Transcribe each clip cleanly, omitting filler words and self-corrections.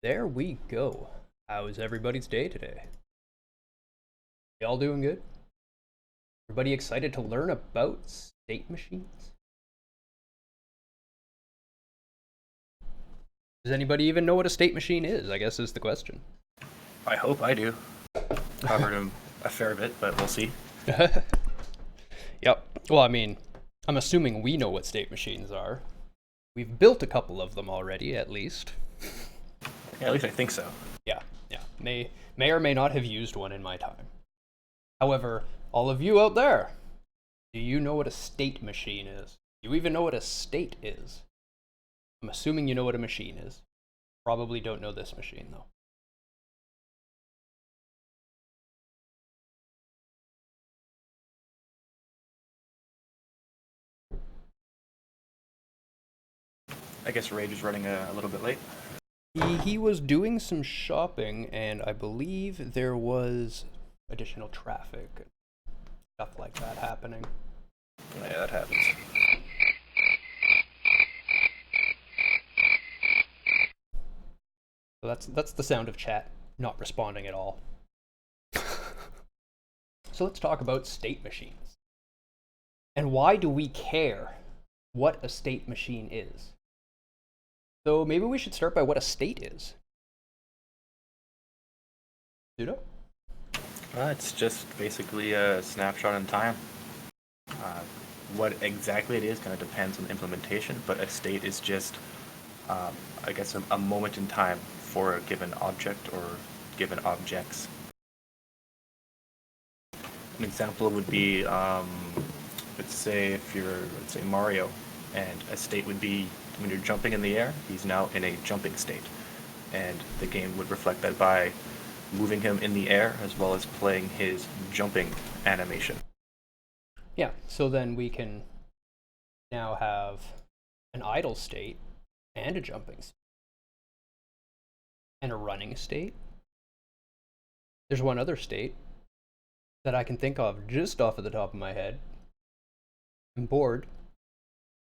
There we go. How's everybody's day today? Y'all doing good? Everybody excited to learn about state machines? Does anybody even know what a state machine is, I guess is the question. I hope I do. Covered him a fair bit, but we'll see. Yep. Well, I mean, I'm assuming we know what state machines are. We've built a couple of them already, at least. Yeah, at least I think so. Yeah. May or may not have used one in my time. However, all of you out there, do you know what a state machine is? Do you even know what a state is? I'm assuming you know what a machine is. Probably don't know this machine, though. I guess Rage is running a little bit late. He was doing some shopping, and I believe there was additional traffic and stuff like that happening. Yeah, that happens. So that's the sound of chat not responding at all. So let's talk about state machines. And why do we care what a state machine is? So maybe we should start by what a state is. Pseudo? It's just basically a snapshot in time. What exactly it is kind of depends on the implementation, but a state is just, I guess, a moment in time for a given object or given objects. An example would be, let's say Mario, and a state would be when you're jumping in the air, he's now in a jumping state. And the game would reflect that by moving him in the air as well as playing his jumping animation. Yeah, so then we can now have an idle state and a jumping state and a running state. There's one other state that I can think of just off of the top of my head. I'm bored.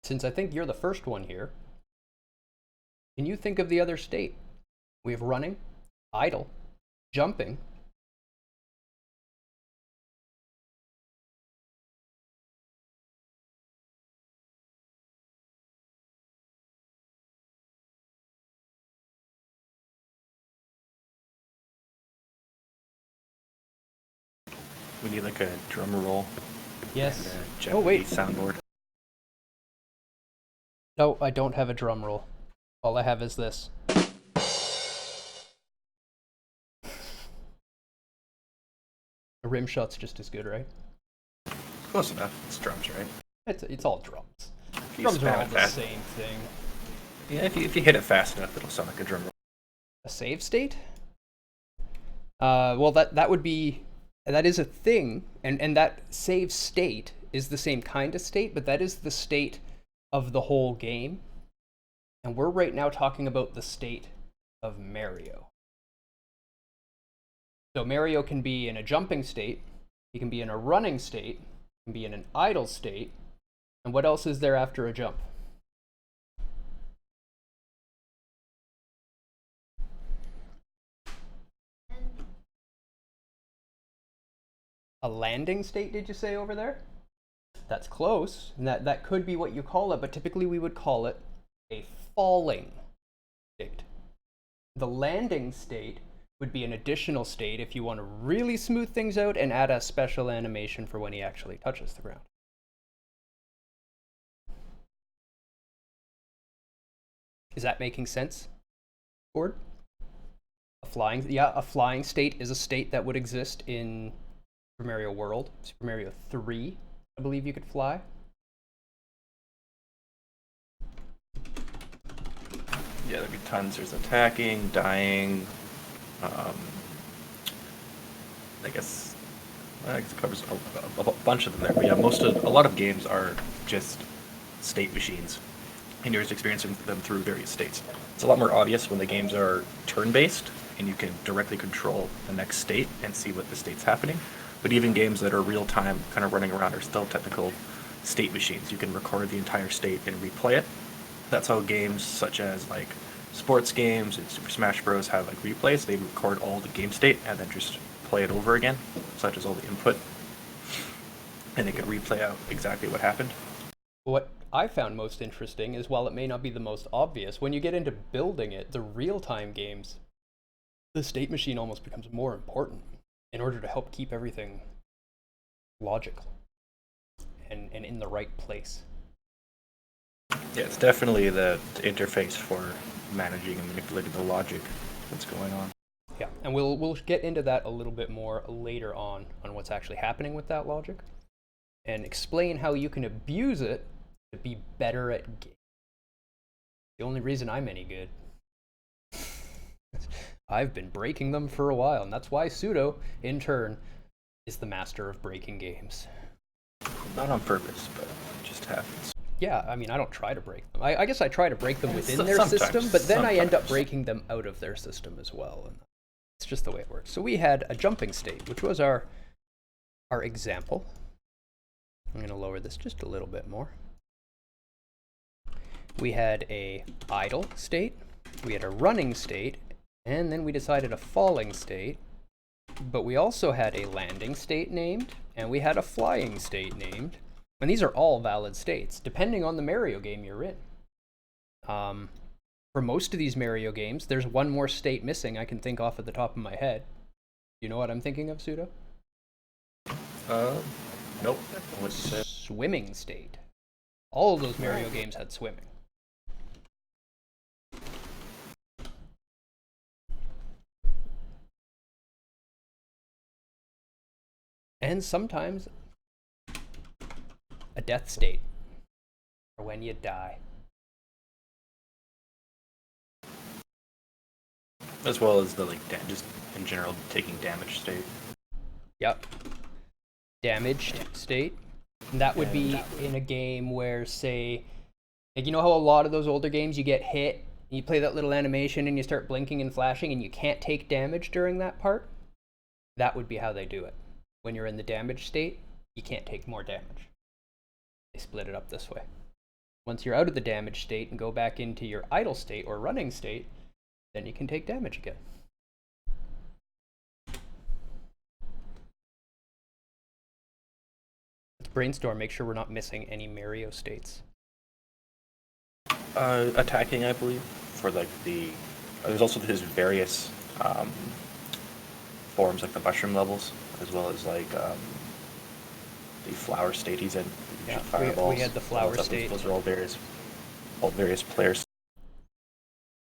Since I think you're the first one here, can you think of the other state? We have running, idle, jumping. We need like a drum roll Yes. and a Oh, Jeopardy wait. soundboard. No, I don't have a drum roll. All I have is this. A rim shot's just as good, right? Close enough. It's drums, right? It's all drums. If you Drums are spam all it the fast- same thing. Yeah, if you hit it fast enough, it'll sound like a drum roll. A save state? Well, that would be, that is a thing, and that save state is the same kind of state, but that is the state of the whole game. And we're right now talking about the state of Mario. So Mario can be in a jumping state, he can be in a running state, he can be in an idle state, and what else is there after a jump? A landing state, did you say over there? That's close, and that could be what you call it, but typically we would call it a falling state. The landing state would be an additional state if you want to really smooth things out and add a special animation for when he actually touches the ground. Is that making sense, Ford? A flying state is a state that would exist in Super Mario World. Super Mario 3, I believe you could fly. Yeah, there'd be tons. There's attacking, dying. I guess it covers a bunch of them there. But yeah, a lot of games are just state machines, and you're just experiencing them through various states. It's a lot more obvious when the games are turn-based, and you can directly control the next state and see what the state's happening. But even games that are real-time, kind of running around, are still technical state machines. You can record the entire state and replay it. That's how games such as like sports games and Super Smash Bros. Have like replays. They record all the game state and then just play it over again, such as all the input, and they can replay out exactly what happened. What I found most interesting is, while it may not be the most obvious, when you get into building it, the real-time games, the state machine almost becomes more important in order to help keep everything logical and in the right place. Yeah, it's definitely the interface for managing and manipulating the logic that's going on. Yeah, and we'll get into that a little bit more later on what's actually happening with that logic, and explain how you can abuse it to be better at games. The only reason I'm any good, I've been breaking them for a while, and that's why Pseudo, in turn, is the master of breaking games. Not on purpose, but it just happens. Yeah, I mean, I don't try to break them. I guess I try to break them within their Sometimes, system, but then I end up sometimes. breaking them out of their system as well. And it's just the way it works. So we had a jumping state, which was our example. I'm going to lower this just a little bit more. We had a idle state, we had a running state, and then we decided a falling state. But we also had a landing state named, and we had a flying state named. And these are all valid states, depending on the Mario game you're in. For most of these Mario games, there's one more state missing I can think off at the top of my head. You know what I'm thinking of, Pseudo? Nope. What's you say? Swimming state. All of those Mario games had swimming. And sometimes a death state, or when you die. As well as the just in general taking damage state. Yep. Damaged state. And that would be in a game where, say, like, you know how a lot of those older games you get hit, and you play that little animation and you start blinking and flashing and you can't take damage during that part? That would be how they do it. When you're in the damaged state, you can't take more damage. They split it up this way. Once you're out of the damaged state and go back into your idle state or running state, then you can take damage again. Let's brainstorm, make sure we're not missing any Mario states. Attacking, I believe, for like there's also his various forms, like the mushroom levels, as well as like the flower state he's in. Yeah, fireballs. we had the flower state. Those are all various players.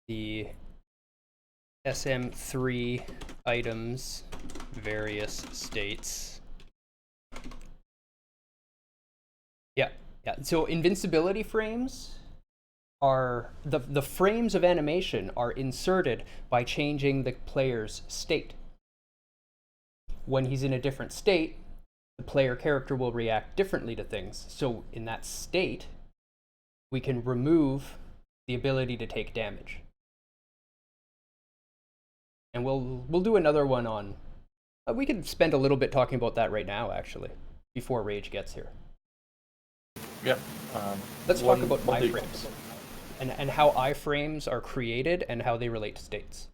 The SM3 items, various states. Yeah. So invincibility frames are the frames of animation are inserted by changing the player's state. When he's in a different state, the player character will react differently to things. So in that state, we can remove the ability to take damage. And we'll do another one on. We could spend a little bit talking about that right now, actually, before Rage gets here. Yep. Let's talk about iframes and how iframes are created and how they relate to states.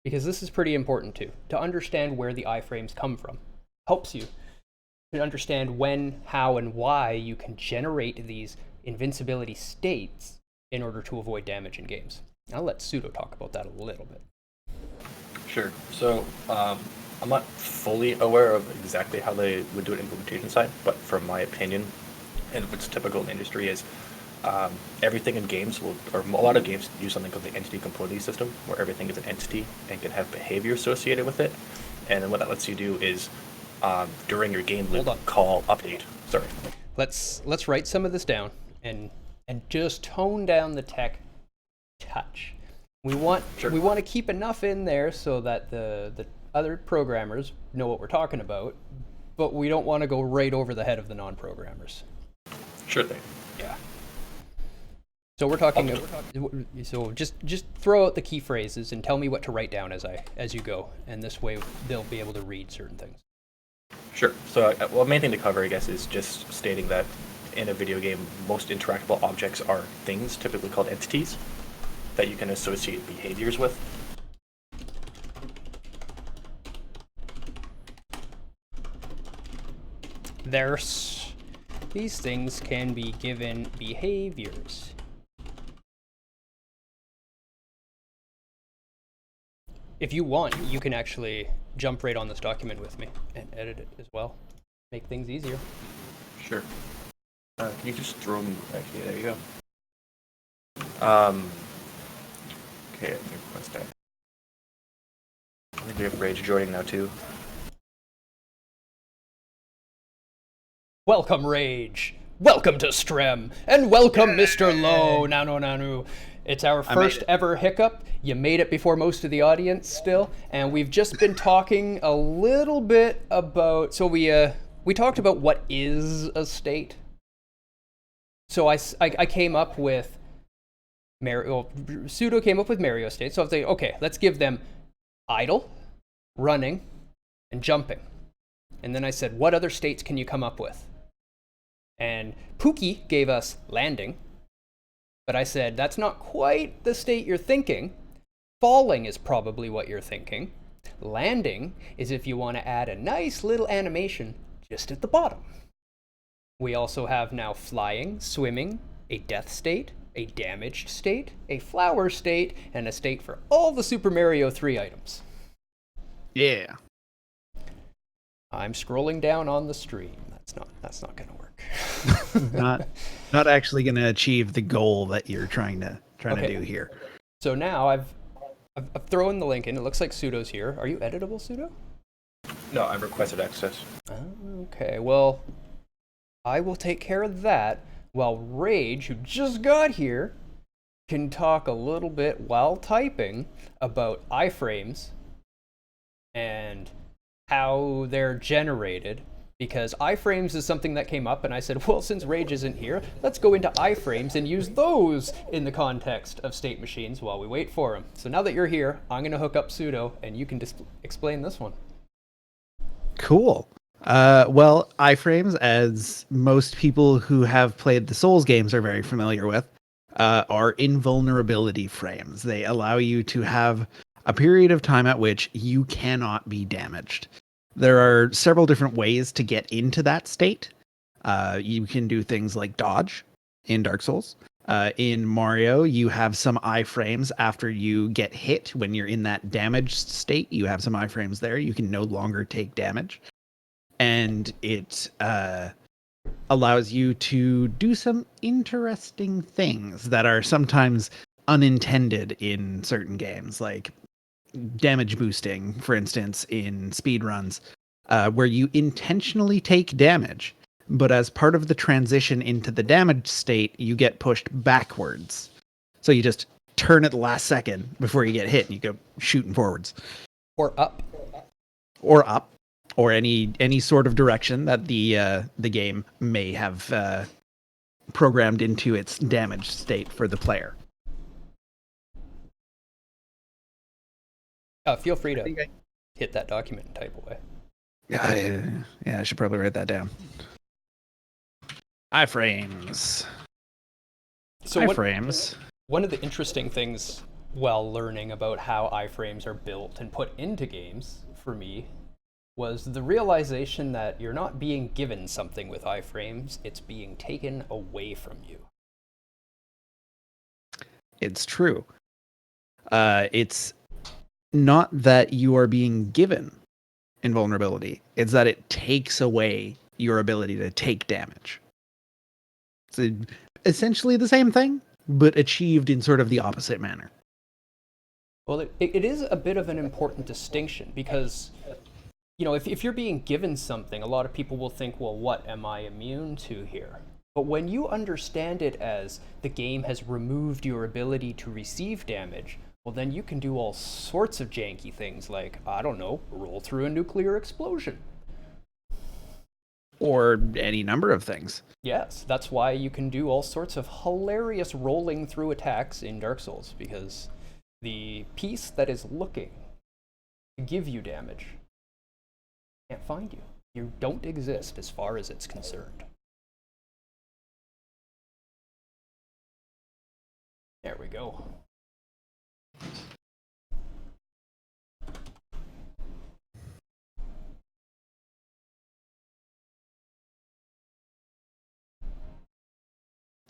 Because this is pretty important too. To understand where the iframes come from helps you to understand when, how, and why you can generate these invincibility states in order to avoid damage in games. I'll let Pseudo talk about that a little bit. Sure. So I'm not fully aware of exactly how they would do it implementation side, but from my opinion, and what's typical in the industry is everything in games or a lot of games use something called the entity component system, where everything is an entity and can have behavior associated with it. And then what that lets you do is during your game loop, call update. Sorry. Let's write some of this down and just tone down the tech touch. We want to keep enough in there so that the other programmers know what we're talking about, but we don't want to go right over the head of the non-programmers. Sure thing. Yeah. So we're talking. So just throw out the key phrases and tell me what to write down as you go, and this way they'll be able to read certain things. Sure. So, well, main thing to cover, I guess, is just stating that in a video game, most interactable objects are things, typically called entities. that you can associate behaviors with. These things can be given behaviors. If you want, you can actually jump right on this document with me and edit it as well. Make things easier. Sure. Can you just throw them? Actually, there you go. Okay, let me request that. I think we have Rage joining now too. Welcome, Rage. Welcome to Strem. And welcome, Mr. Low. Nanu. It's our first ever hiccup. You made it before most of the audience still. And we've just been talking a little bit about... So we talked about what is a state. So I came up with... Pseudo came up with Mario states. So I was like, okay, let's give them idle, running, and jumping. And then I said, what other states can you come up with? And Pookie gave us landing, but I said, that's not quite the state you're thinking. Falling is probably what you're thinking. Landing is if you want to add a nice little animation just at the bottom. We also have now flying, swimming, a death state, a damaged state, a flower state, and a state for all the Super Mario 3 items. Yeah. I'm scrolling down on the stream. That's not going to work. not actually going to achieve the goal that you're trying to do here. So now I've thrown the link in. It looks like Pseudo's here. Are you editable, Pseudo? No, I've requested access. Okay, well, I will take care of that while Rage, who just got here, can talk a little bit while typing about iframes and how they're generated, because iframes is something that came up, and I said, well, since Rage isn't here, let's go into iframes and use those in the context of state machines while we wait for him. So now that you're here, I'm going to hook up Pseudo, and you can explain this one. Cool. Well, iframes, as most people who have played the Souls games are very familiar with, are invulnerability frames. They allow you to have a period of time at which you cannot be damaged. There are several different ways to get into that state. You can do things like dodge in Dark Souls. In Mario, you have some iframes after you get hit. When you're in that damaged state, you have some iframes there. You can no longer take damage. And it allows you to do some interesting things that are sometimes unintended in certain games, like damage boosting, for instance, in speedruns, where you intentionally take damage, but as part of the transition into the damaged state, you get pushed backwards. So you just turn at the last second before you get hit, and you go shooting forwards. Or up. Or any sort of direction that the game may have programmed into its damaged state for the player. Feel free to hit that document and type away. Yeah, I should probably write that down. Iframes. So iframes. One of the interesting things while learning about how iframes are built and put into games, for me, was the realization that you're not being given something with iframes, it's being taken away from you. It's true. It's not that you are being given invulnerability, it's that it takes away your ability to take damage. It's essentially the same thing, but achieved in sort of the opposite manner. Well, it is a bit of an important distinction, because you know, if you're being given something, a lot of people will think, well, what am I immune to here? But when you understand it as the game has removed your ability to receive damage, well, then you can do all sorts of janky things like, I don't know, roll through a nuclear explosion. Or any number of things. Yes, that's why you can do all sorts of hilarious rolling through attacks in Dark Souls, because the piece that is looking to give you damage can't find you. You don't exist as far as it's concerned. There we go.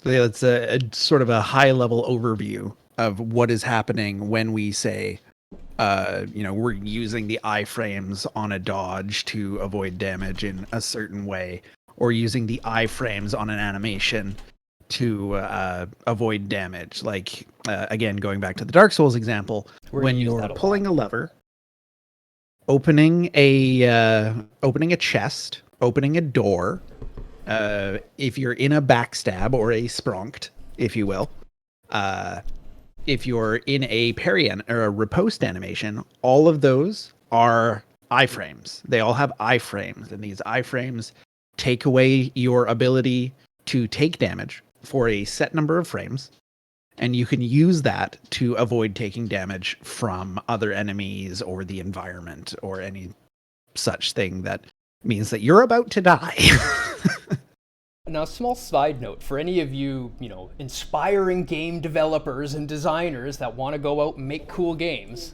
It's a sort of a high level overview of what is happening when we say, we're using the iframes on a dodge to avoid damage in a certain way, or using the iframes on an animation to avoid damage. Like, again, going back to the Dark Souls example, We're gonna when use you're that a pulling lot. a lever, opening a chest, opening a door, if you're in a backstab or a spronkt, if you will, uh, if you're in a parry or a riposte animation, all of those are iframes. They all have iframes, and these iframes take away your ability to take damage for a set number of frames, and you can use that to avoid taking damage from other enemies or the environment or any such thing that means that you're about to die. Now, a small side note for any of you, inspiring game developers and designers that want to go out and make cool games.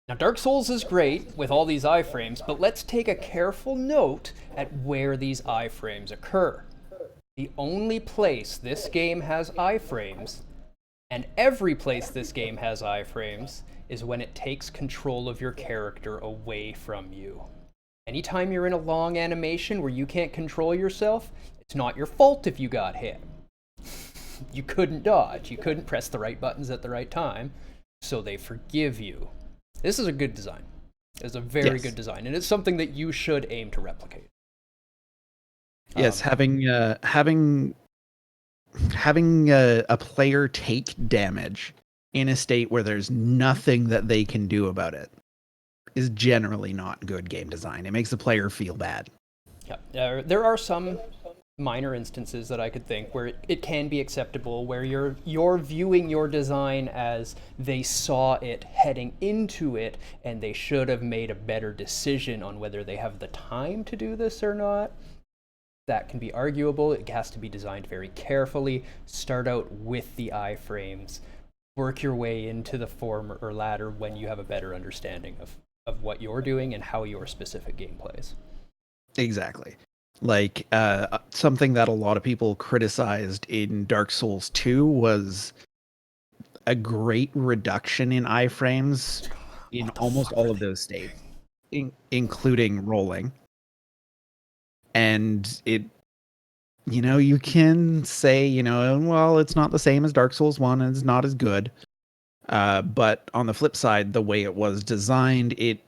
Now, Dark Souls is great with all these iframes, but let's take a careful note at where these iframes occur. The only place this game has iframes, and every place this game has iframes, is when it takes control of your character away from you. Anytime you're in a long animation where you can't control yourself, it's not your fault if you got hit. You couldn't dodge, you couldn't press the right buttons at the right time, so they forgive you. This is a good design. It's a very good design, and it's something that you should aim to replicate. Yes, having a player take damage in a state where there's nothing that they can do about it is generally not good game design. It makes the player feel bad. Yeah, there are some minor instances that I could think where it can be acceptable, where you're viewing your design as they saw it heading into it, and they should have made a better decision on whether they have the time to do this or not. That can be arguable. It has to be designed very carefully. Start out with the iframes. Work your way into the former or latter when you have a better understanding of what you're doing and how your specific game plays. Exactly. Like, something that a lot of people criticized in Dark Souls 2 was a great reduction in iframes in almost all of those states, including rolling. And you can say, well, it's not the same as Dark Souls 1 and it's not as good. But on the flip side, the way it was designed, it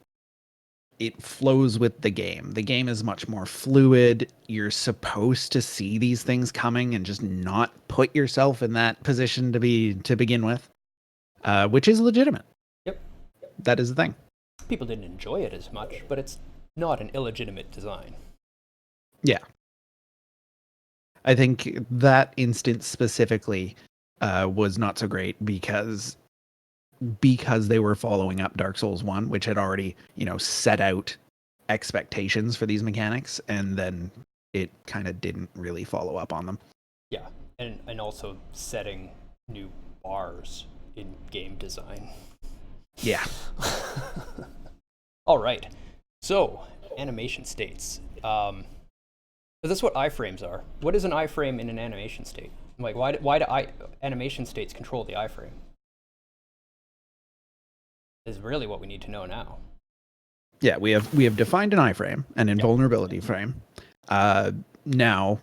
flows with the game. The game is much more fluid. You're supposed to see these things coming and just not put yourself in that position to begin with, which is legitimate. Yep. That is the thing. People didn't enjoy it as much, but it's not an illegitimate design. Yeah. I think that instance specifically was not so great because they were following up Dark Souls 1, which had already, set out expectations for these mechanics, and then it kind of didn't really follow up on them. Yeah, and also setting new bars in game design. Yeah. All right. So, animation states. So that's what iframes are. What is an iframe in an animation state? Like, why do animation states control the iframe? Is really what we need to know now. Yeah, we have defined an iframe, an invulnerability frame. Now,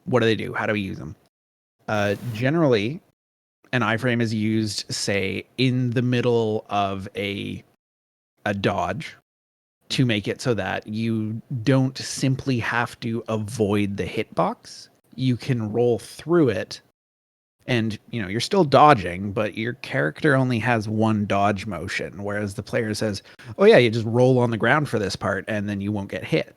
what do? How do we use them? Generally, an iframe is used, say, in the middle of a dodge to make it so that you don't simply have to avoid the hitbox. You can roll through it, and you're still dodging, but your character only has one dodge motion, whereas the player says, oh yeah, you just roll on the ground for this part and then you won't get hit.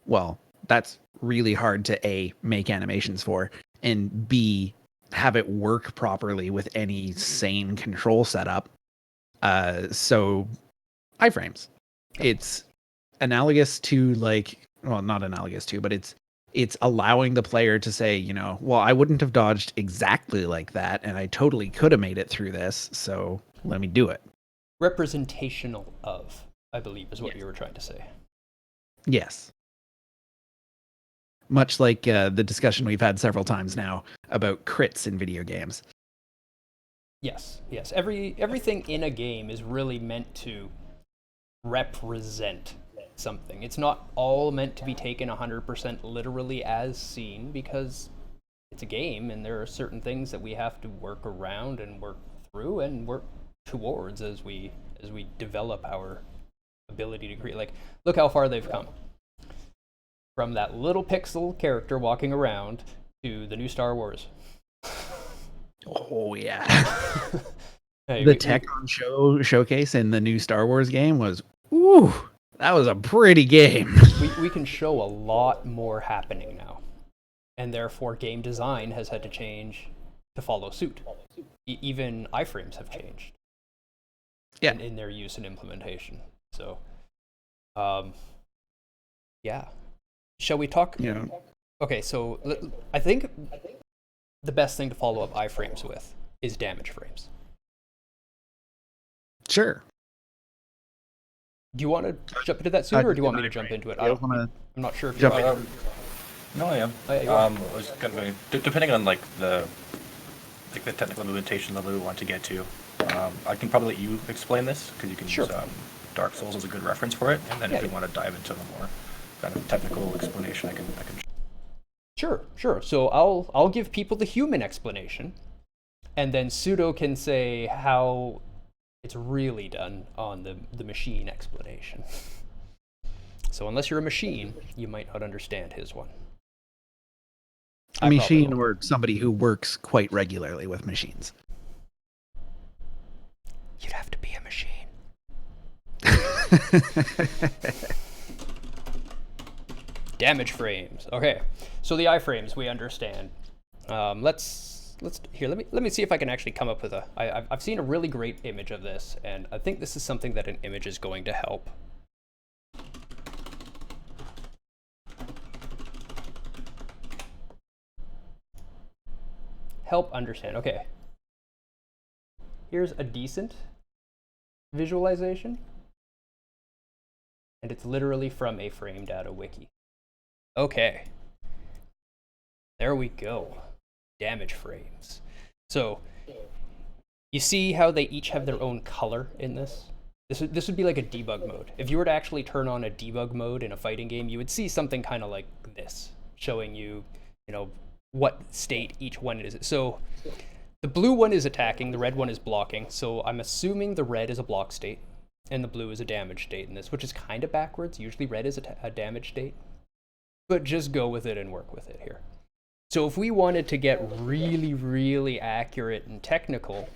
Well, that's really hard to A, make animations for, and B, have it work properly with any sane control setup. So iframes. It's analogous to, like, well, not analogous to, but it's allowing the player to say, well, I wouldn't have dodged exactly like that, and I totally could have made it through this, so let me do it. Representational of, I believe, is what you were trying to say. Yes. much like the discussion we've had several times now about crits in video games. Yes, yes. Everything in a game is really meant to represent something. It's not all meant to be taken 100% literally as seen, because it's a game and there are certain things that we have to work around and work through and work towards as we develop our ability to create. Like, look how far they've come. From that little pixel character walking around to the new Star Wars. Oh yeah. Hey, The tech on showcase in the new Star Wars game was, ooh, that was a pretty game. we can show a lot more happening now, and therefore game design has had to change to follow suit. Even iframes have changed in their use and implementation. So, yeah. Shall we talk? Yeah. Okay, so I think the best thing to follow up iframes with is damage frames. Sure. Do you want to jump into that sooner, or do you want me to jump into it? I'm not sure if jump you're in. No, I am. Oh, yeah, you are. I was kind of going, depending on like the technical implementation level we want to get to. I can probably let you explain this because you can Sure. use Dark Souls as a good reference for it, and then if you want to dive into the more kind of technical explanation, I can. Sure. So I'll give people the human explanation, and then Pseudo can say how it's really done on the machine explanation. So unless you're a machine, you might not understand his one. A machine or somebody who works quite regularly with machines. You'd have to be a machine. Damage frames. Okay, so the iframes we understand. Let's here. Let me see if I can actually come up with I've seen a really great image of this, and I think this is something that an image is going to help. Help understand. Okay. Here's a decent visualization, and it's literally from a frame data wiki. Okay. There we go. Damage frames. So, you see how they each have their own color in this? This would be like a debug mode. If you were to actually turn on a debug mode in a fighting game, you would see something kind of like this, showing you, what state each one is. So, the blue one is attacking, the red one is blocking. So I'm assuming the red is a block state, and the blue is a damage state in this, which is kind of backwards. Usually red is a damage state. But just go with it and work with it here. So if we wanted to get really, really accurate and technical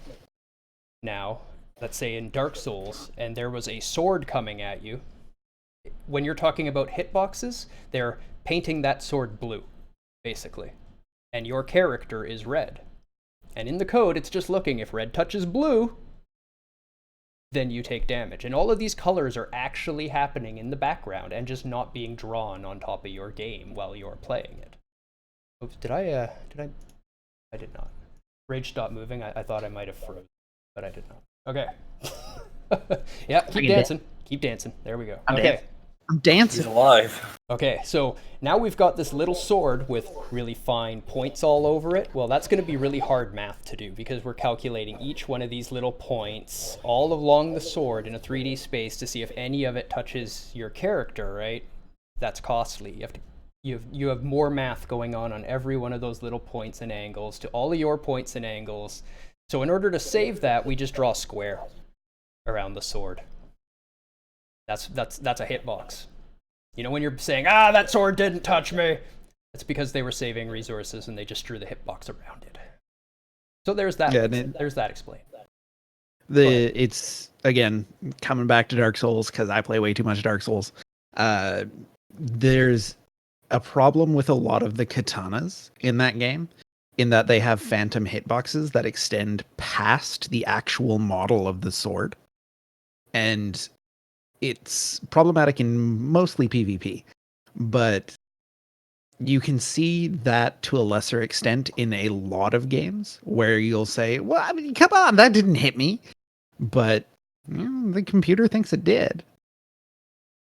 now, let's say in Dark Souls, and there was a sword coming at you, when you're talking about hitboxes, they're painting that sword blue, basically. And your character is red. And in the code, it's just looking, if red touches blue, then you take damage. And all of these colors are actually happening in the background and just not being drawn on top of your game while you're playing it. Oops, I did not. Rage stopped moving. I thought I might have frozen, but I did not. Okay. Yeah, keep dancing. Keep dancing. There we go. Okay. I'm dancing. He's alive. Okay, so now we've got this little sword with really fine points all over it. Well, that's going to be really hard math to do because we're calculating each one of these little points all along the sword in a 3D space to see if any of it touches your character, right? That's costly. You have more math going on every one of those little points and angles to all of your points and angles. So in order to save that, we just draw a square around the sword. That's a hitbox. When you're saying, that sword didn't touch me, it's because they were saving resources and they just drew the hitbox around it. So there's that. Yeah, there's that explained. It's, again, coming back to Dark Souls, because I play way too much Dark Souls. There's a problem with a lot of the katanas in that game, in that they have phantom hitboxes that extend past the actual model of the sword. And it's problematic in mostly PvP, but you can see that to a lesser extent in a lot of games where you'll say, well, I mean, come on, that didn't hit me. But the computer thinks it did.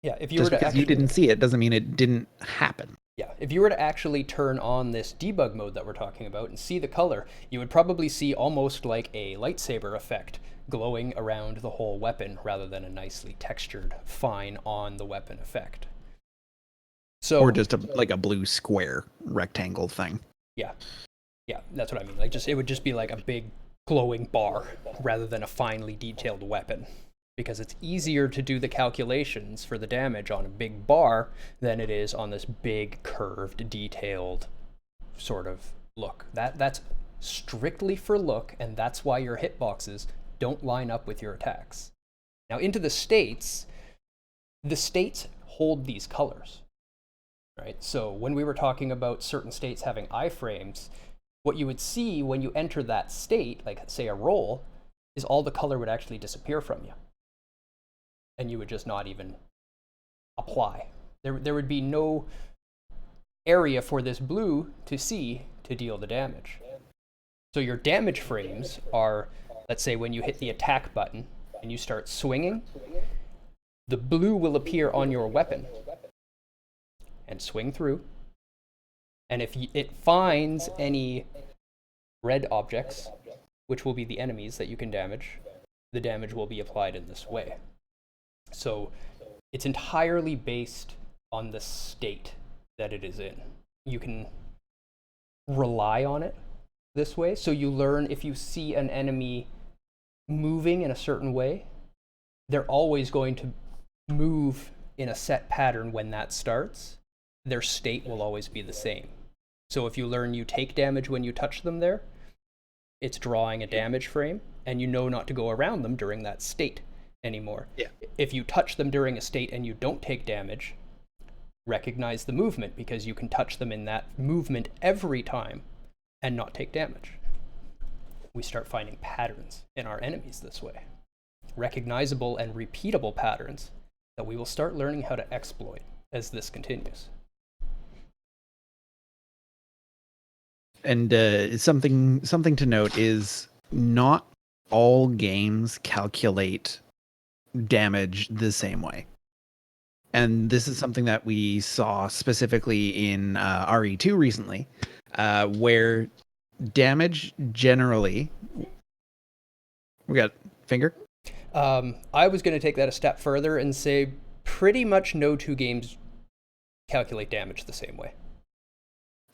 Yeah, if you Just were to because you didn't see it doesn't mean it didn't happen. Yeah, if you were to actually turn on this debug mode that we're talking about and see the color, you would probably see almost like a lightsaber effect glowing around the whole weapon rather than a nicely textured, fine on the weapon effect. So, Or just like a blue square rectangle thing. yeah, yeah, that's what I mean. Like, it would just be like a big glowing bar rather than a finely detailed weapon, because it's easier to do the calculations for the damage on a big bar than it is on this big curved detailed sort of look. That's strictly for look, and that's why your hitboxes don't line up with your attacks. Now into the states hold these colors, right? So when we were talking about certain states having iframes, what you would see when you enter that state, like say a roll, is all the color would actually disappear from you. And you would just not even apply. There would be no area for this blue to see to deal the damage. So your damage frames are, let's say when you hit the attack button and you start swinging, the blue will appear on your weapon and swing through. And if it finds any red objects, which will be the enemies that you can damage, the damage will be applied in this way. So it's entirely based on the state that it is in. You can rely on it this way. So you learn if you see an enemy moving in a certain way, they're always going to move in a set pattern when that starts. Their state will always be the same. So if you learn you take damage when you touch them there, it's drawing a damage frame, and you know not to go around them during that state anymore. Yeah. If you touch them during a state and you don't take damage, recognize the movement, because you can touch them in that movement every time and not take damage. We start finding patterns in our enemies this way. Recognizable and repeatable patterns that we will start learning how to exploit as this continues. And something to note is not all games calculate damage the same way. And this is something that we saw specifically in RE2 recently, where damage generally... We got finger? I was going to take that a step further and say pretty much no two games calculate damage the same way.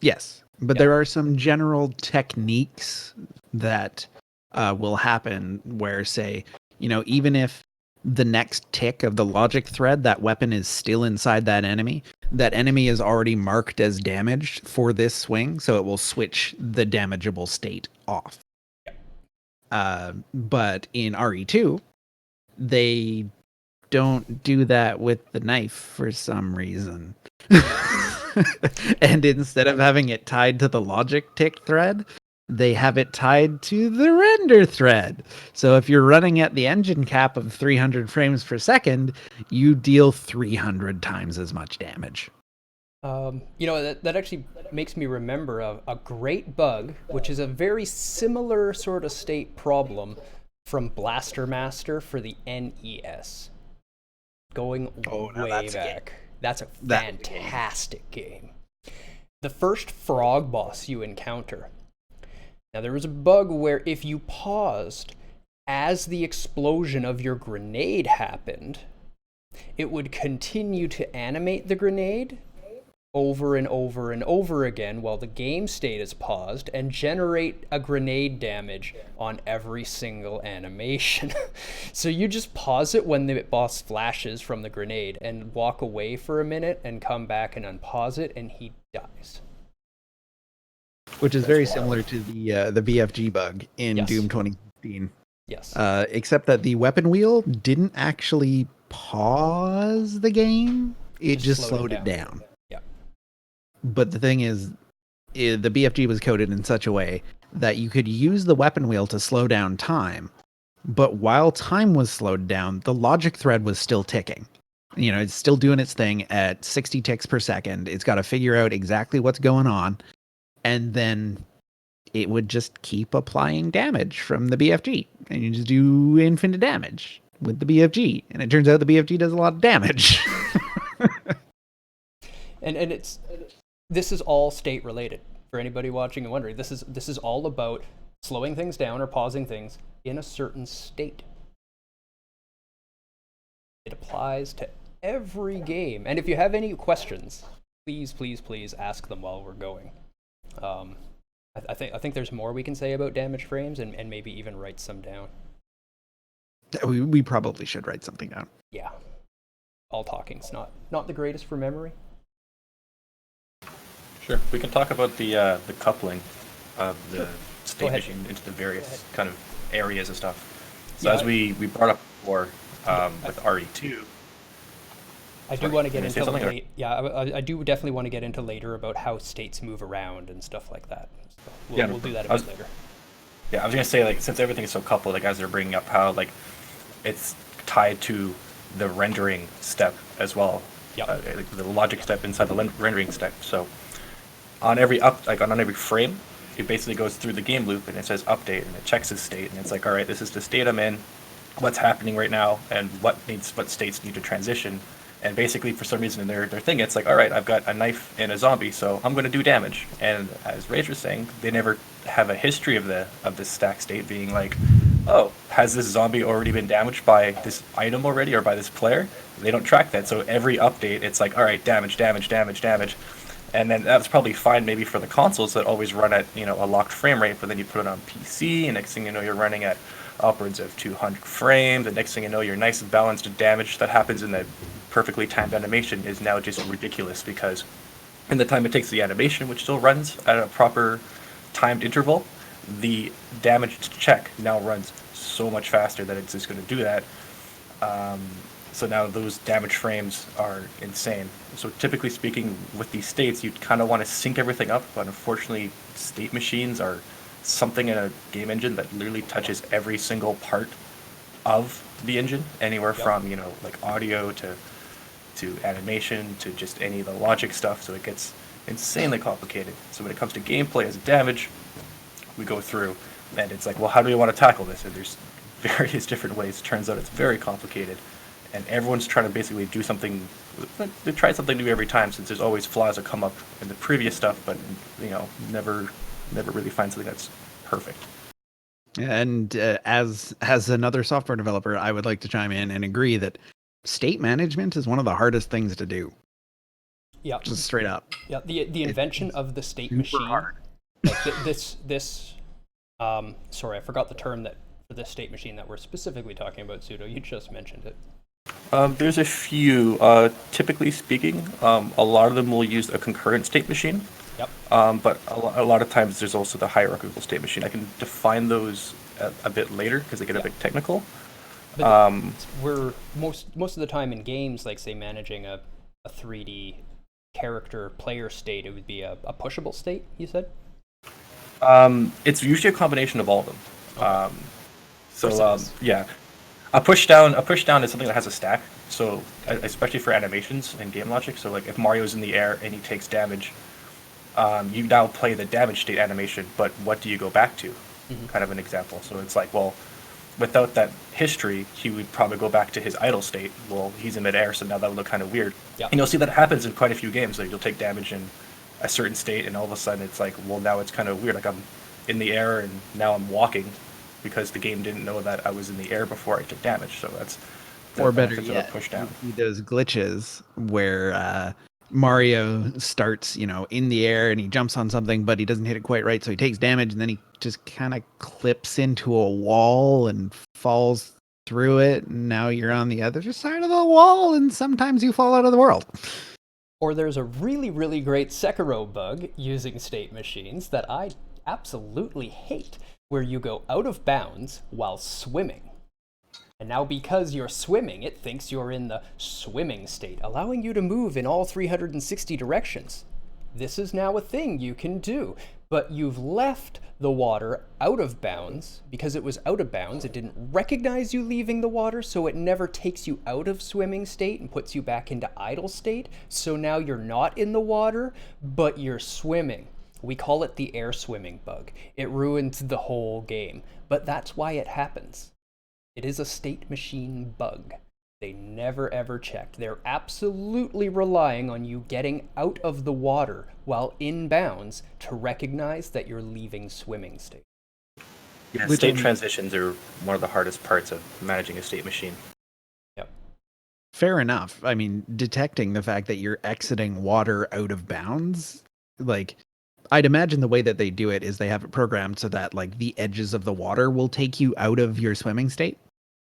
Yes, but there are some general techniques that will happen where, say, even if the next tick of the logic thread, that weapon is still inside that enemy is already marked as damaged for this swing, so it will switch the damageable state off. But in RE2, they don't do that with the knife for some reason. And instead of having it tied to the logic tick thread, they have it tied to the render thread. So if you're running at the engine cap of 300 frames per second, you deal 300 times as much damage. That actually makes me remember a great bug, which is a very similar sort of state problem from Blaster Master for the NES. Going way back. That's a fantastic game. The first frog boss you encounter. Now, there was a bug where if you paused as the explosion of your grenade happened, it would continue to animate the grenade over and over and over again while the game state is paused and generate a grenade damage on every single animation. So you just pause it when the boss flashes from the grenade and walk away for a minute and come back and unpause it, and he dies. Which is very similar to the BFG bug in Doom 2015. Yes. Except that the weapon wheel didn't actually pause the game. It just slowed it down. Yeah. But the thing is, the BFG was coded in such a way that you could use the weapon wheel to slow down time. But while time was slowed down, the logic thread was still ticking. It's still doing its thing at 60 ticks per second. It's got to figure out exactly what's going on. And then it would just keep applying damage from the BFG. And you just do infinite damage with the BFG. And it turns out the BFG does a lot of damage. And it's This is all state related. For anybody watching and wondering, this is all about slowing things down or pausing things in a certain state. It applies to every game. And if you have any questions, please, please, please ask them while we're going. I think there's more we can say about damage frames, and maybe even write some down. We probably should write something down. Yeah. All talking's not the greatest for memory. Sure. We can talk about the coupling of the Go state ahead. machine into the various kind of areas and stuff. So Yeah, as we brought up before with RE2. I do Sorry, want to get you gonna say into something, or- late. Yeah, I do definitely want to get into later about how states move around and stuff like that. So we'll do that a bit later. Yeah, I was gonna say, like, since everything is so coupled, like as they're bringing up how like it's tied to the rendering step as well. Yep. Like the logic step inside the rendering step. So on every on every frame, it basically goes through the game loop and it says update and it checks the state and it's like, all right, this is the state I'm in, what's happening right now, and what states need to transition. And basically, for some reason in their thing, it's like, all right, I've got a knife and a zombie, so I'm going to do damage. And as Rage was saying, they never have a history of this stack state being like, oh, has this zombie already been damaged by this item already or by this player? They don't track that. So every update, it's like, all right, damage, damage, damage, damage. And then that's probably fine maybe for the consoles that always run at, a locked frame rate, but then you put it on PC, and next thing you know, you're running at upwards of 200 frames. The next thing you know, your nice balanced damage that happens in the perfectly timed animation is now just ridiculous, because in the time it takes the animation, which still runs at a proper timed interval, the damage check now runs so much faster that it's just going to do that. So now those damage frames are insane. So typically speaking, with these states, you kind of want to sync everything up, but unfortunately, state machines are something in a game engine that literally touches every single part of the engine, anywhere from like audio to animation to just any of the logic stuff. So it gets insanely complicated. So when it comes to gameplay as damage, we go through, and it's like, well, how do we want to tackle this? And there's various different ways. It turns out it's very complicated, and everyone's trying to basically do something. They try something new every time, since there's always flaws that come up in the previous stuff, but never really find something that's perfect. And as another software developer, I would like to chime in and agree that state management is one of the hardest things to do. Yeah. Just straight up. Yeah. The invention of the state super machine. hard. Like this. Sorry, I forgot the term that for this state machine that we're specifically talking about. Pseudo, you just mentioned it. There's a few. Typically speaking, a lot of them will use a concurrent state machine. Yep. But a lot of times there's also the hierarchical state machine. I can define those a bit later because they get a bit technical. But we're most of the time in games, like say managing a 3D character player state, it would be a pushable state, you said? It's usually a combination of all of them. Okay. Yeah, a push down is something that has a stack. So especially for animations and game logic. So like if Mario's in the air and he takes damage, you now play the damage state animation, but what do you go back to? Mm-hmm. Kind of an example. So it's like, well, without that history, he would probably go back to his idle state. Well, he's in midair, so now that would look kind of weird. Yeah. And you'll see that happens in quite a few games. Like you'll take damage in a certain state, and all of a sudden it's like, well, now it's kind of weird. Like I'm in the air, and now I'm walking, because the game didn't know that I was in the air before I took damage. So that's Or better benefits of yet, a push down. you see those glitches where Mario starts, in the air and he jumps on something, but he doesn't hit it quite right, so he takes damage, and then he just kind of clips into a wall and falls through it, and now you're on the other side of the wall, and sometimes you fall out of the world. Or there's a really, really great Sekiro bug using state machines that I absolutely hate, where you go out of bounds while swimming. And now because you're swimming, it thinks you're in the swimming state, allowing you to move in all 360 directions. This is now a thing you can do, but you've left the water out of bounds. Because it was out of bounds, it didn't recognize you leaving the water, so it never takes you out of swimming state and puts you back into idle state. So now you're not in the water, but you're swimming. We call it the air swimming bug. It ruins the whole game, but that's why it happens. It is a state machine bug. They never ever checked. They're absolutely relying on you getting out of the water while in bounds to recognize that you're leaving swimming state. Yeah, Which, state I mean, transitions are one of the hardest parts of managing a state machine. Yep. fair enough. I mean, detecting the fact that you're exiting water out of bounds, like, I'd imagine the way that they do it is they have it programmed so that like the edges of the water will take you out of your swimming state.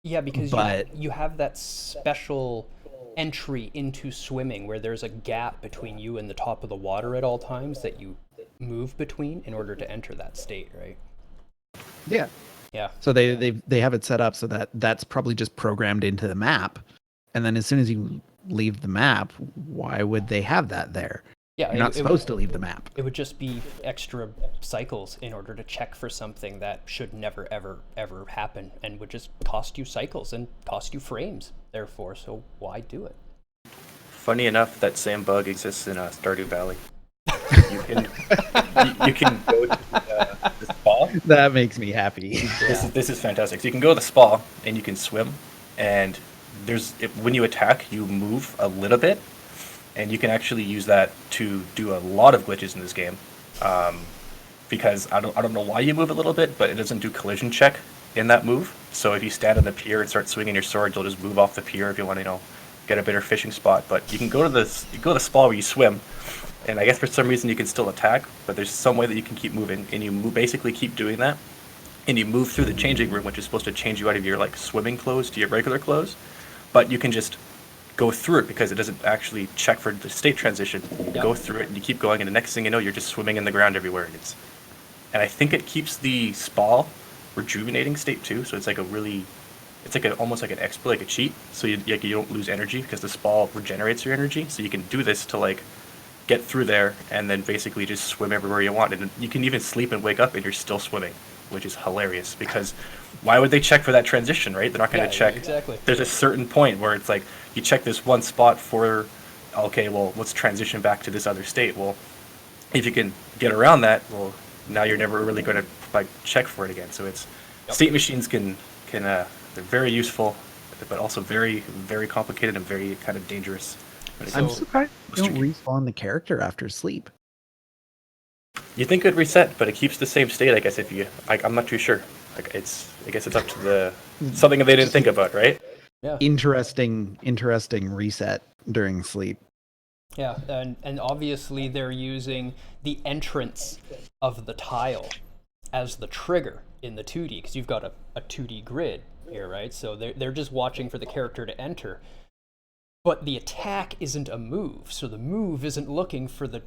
Yeah, because But you have that special entry into swimming where there's a gap between you and the top of the water at all times that you move between in order to enter that state, right? yeah, Yeah. so they have it set up so that that's probably just programmed into the map, and then as soon as you leave the map, why would they have that there? Yeah, You're not supposed to leave the map. it would just be extra cycles in order to check for something that should never, ever, ever happen and would just cost you cycles and cost you frames, therefore. So why do it? Funny enough, that same bug exists in Stardew Valley. You can you can go to the spa. That makes me happy. This is fantastic. So you can go to the spa and you can swim, and when you attack, you move a little bit, and you can actually use that to do a lot of glitches in this game. Because I don't know why you move a little bit, but it doesn't do collision check in that move. So if you stand on the pier and start swinging your sword, you'll just move off the pier if you want to, get a better fishing spot. But you can go to the spa where you swim, and I guess for some reason you can still attack, but there's some way that you can keep moving, and you basically keep doing that, and you move through the changing room, which is supposed to change you out of your like swimming clothes to your regular clothes, but you can just go through it because it doesn't actually check for the state transition. You go through it and you keep going, and the next thing you know, you're just swimming in the ground everywhere. And I think it keeps the spa rejuvenating state too, so it's like almost like an exploit, like a cheat. So you don't lose energy because the spa regenerates your energy. So you can do this to like get through there and then basically just swim everywhere you want. And you can even sleep and wake up and you're still swimming, which is hilarious because why would they check for that transition, right? They're not going to check. Exactly. There's a certain point where it's like you check this one spot for, okay, well, let's transition back to this other state. Well, if you can get around that, well, now you're never really going to like check for it again. So it's state machines can they're very useful, but also very, very complicated and very kind of dangerous. I'm surprised you don't respawn the character after sleep. You think it'd reset, but it keeps the same state, I guess. I'm not too sure. I guess it's up to something they didn't think about, right? Yeah. Interesting reset during sleep. Yeah, and obviously they're using the entrance of the tile as the trigger in the 2D, because you've got a 2D grid here, right? So they're just watching for the character to enter. But the attack isn't a move, so the move isn't looking for the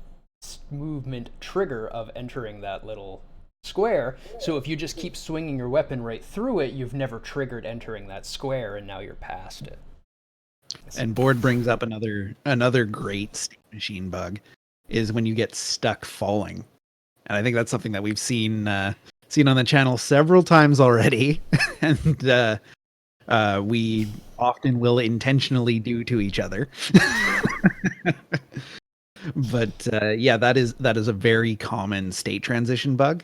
movement trigger of entering that little square. So if you just keep swinging your weapon right through it, you've never triggered entering that square, and now you're past it. And Board brings up another great state machine bug is when you get stuck falling. And I think that's something that we've seen on the channel several times already. And we often will intentionally do to each other. But yeah, that is a very common state transition bug.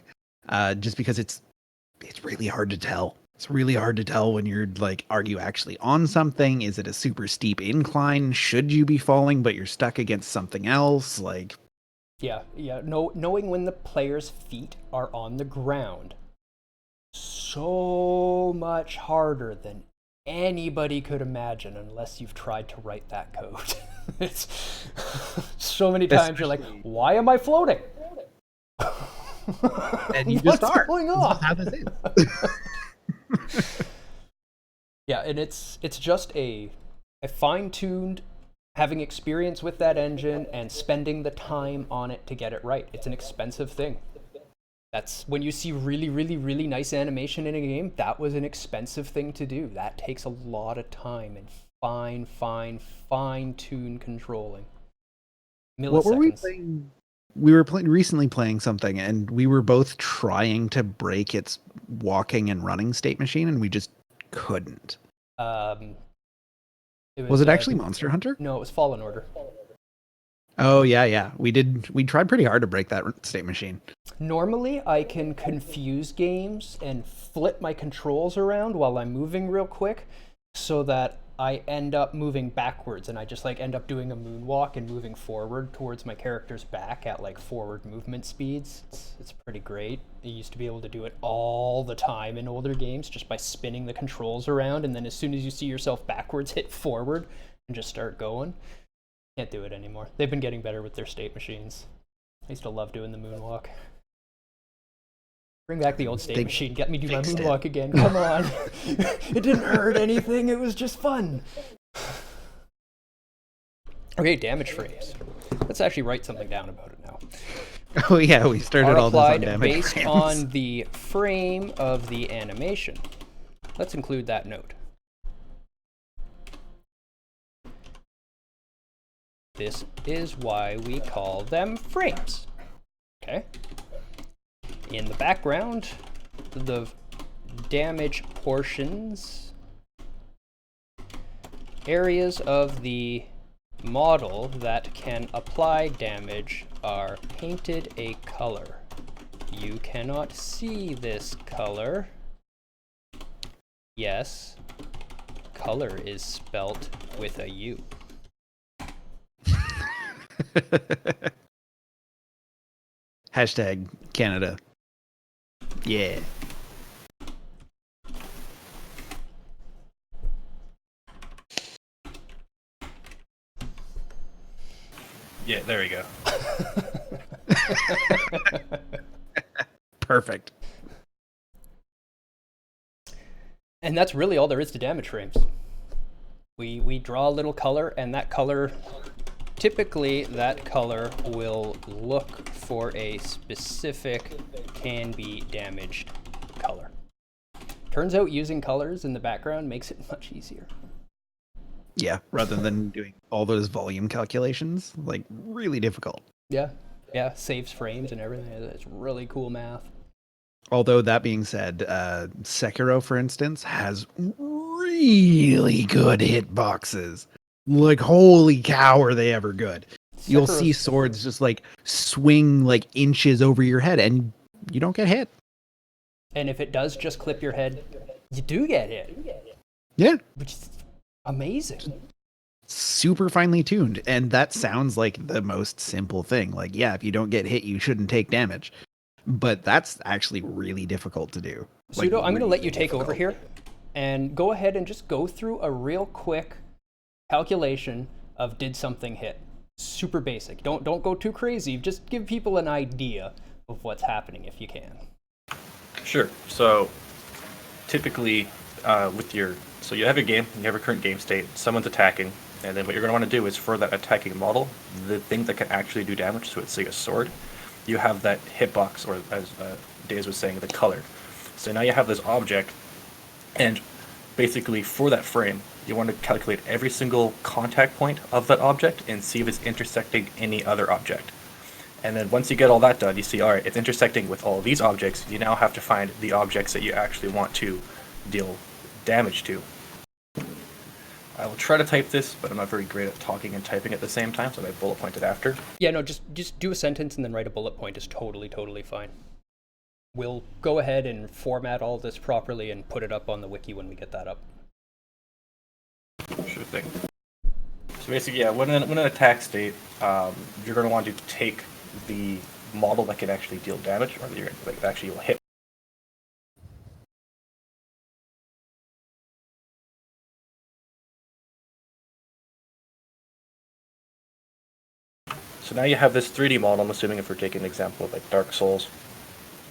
Just because it's really hard to tell. It's really hard to tell when you're like, are you actually on something? Is it a super steep incline? Should you be falling, but you're stuck against something else? Like, yeah. Knowing when the player's feet are on the ground, so much harder than anybody could imagine, unless you've tried to write that code. It's so many times you're like, why am I floating? And you just are. What's going on? This is how this is. Yeah, and it's just a fine-tuned, having experience with that engine and spending the time on it to get it right. It's an expensive thing. That's when you see really, really, really nice animation in a game, that was an expensive thing to do. That takes a lot of time and fine-tune controlling. Milliseconds. What were we playing? We were recently playing something, and we were both trying to break its walking and running state machine, and we just couldn't. Was it actually Monster Hunter? No, it was Fallen Order. Oh yeah. We tried pretty hard to break that state machine. Normally, I can confuse games and flip my controls around while I'm moving real quick so that I end up moving backwards, and I just like end up doing a moonwalk and moving forward towards my character's back at like forward movement speeds. It's pretty great. I used to be able to do it all the time in older games just by spinning the controls around, and then as soon as you see yourself backwards, hit forward and just start going. Can't do it anymore. They've been getting better with their state machines. I used to love doing the moonwalk. Bring back the old state machine. Get me do my moonwalk again. Come on. It didn't hurt anything. It was just fun. Okay, damage frames. Let's actually write something down about it now. Oh yeah, we started all this on Applied damage based frames. on the frame of the animation. Let's include that note. This is why we call them frames. Okay. In the background, the damage portions, areas of the model that can apply damage are painted a color. You cannot see this color. Yes, color is spelt with a U. Hashtag Canada. Yeah. Yeah, there we go. Perfect. And that's really all there is to damage frames. We draw a little color, and that color, typically that color will look for a specific can be damaged color. Turns out using colors in the background makes it much easier. Yeah, rather than doing all those volume calculations, like really difficult. Yeah, saves frames and everything. It's really cool math. Although that being said, Sekiro, for instance, has really good hitboxes. Like, holy cow, are they ever good? You'll see swords just like swing like inches over your head and you don't get hit. And if it does just clip your head, you do get hit. Yeah. Which is amazing. Super finely tuned. And that sounds like the most simple thing. Like, yeah, if you don't get hit, you shouldn't take damage. But that's actually really difficult to do. Pseudo, I'm going to let you take over here and go ahead and just go through a real quick calculation of did something hit. Super basic. Don't go too crazy. Just give people an idea of what's happening if you can. Sure. So typically so you have a game, you have a current game state, someone's attacking, and then what you're going to want to do is for that attacking model, the thing that can actually do damage, so it's like a sword, you have that hitbox, or as Daze was saying, the color. So now you have this object, and basically for that frame, you want to calculate every single contact point of that object and see if it's intersecting any other object. And then once you get all that done, you see, all right, it's intersecting with all of these objects. You now have to find the objects that you actually want to deal damage to. I will try to type this, but I'm not very great at talking and typing at the same time, so I bullet pointed after. Yeah, no, just do a sentence and then write a bullet point is totally fine. We'll go ahead and format all this properly and put it up on the wiki when we get that up. Sure thing. So basically, yeah, when an attack state, you're going to want to take the model that can actually deal damage, or that actually will hit. So now you have this 3D model, I'm assuming if we're taking an example of like Dark Souls.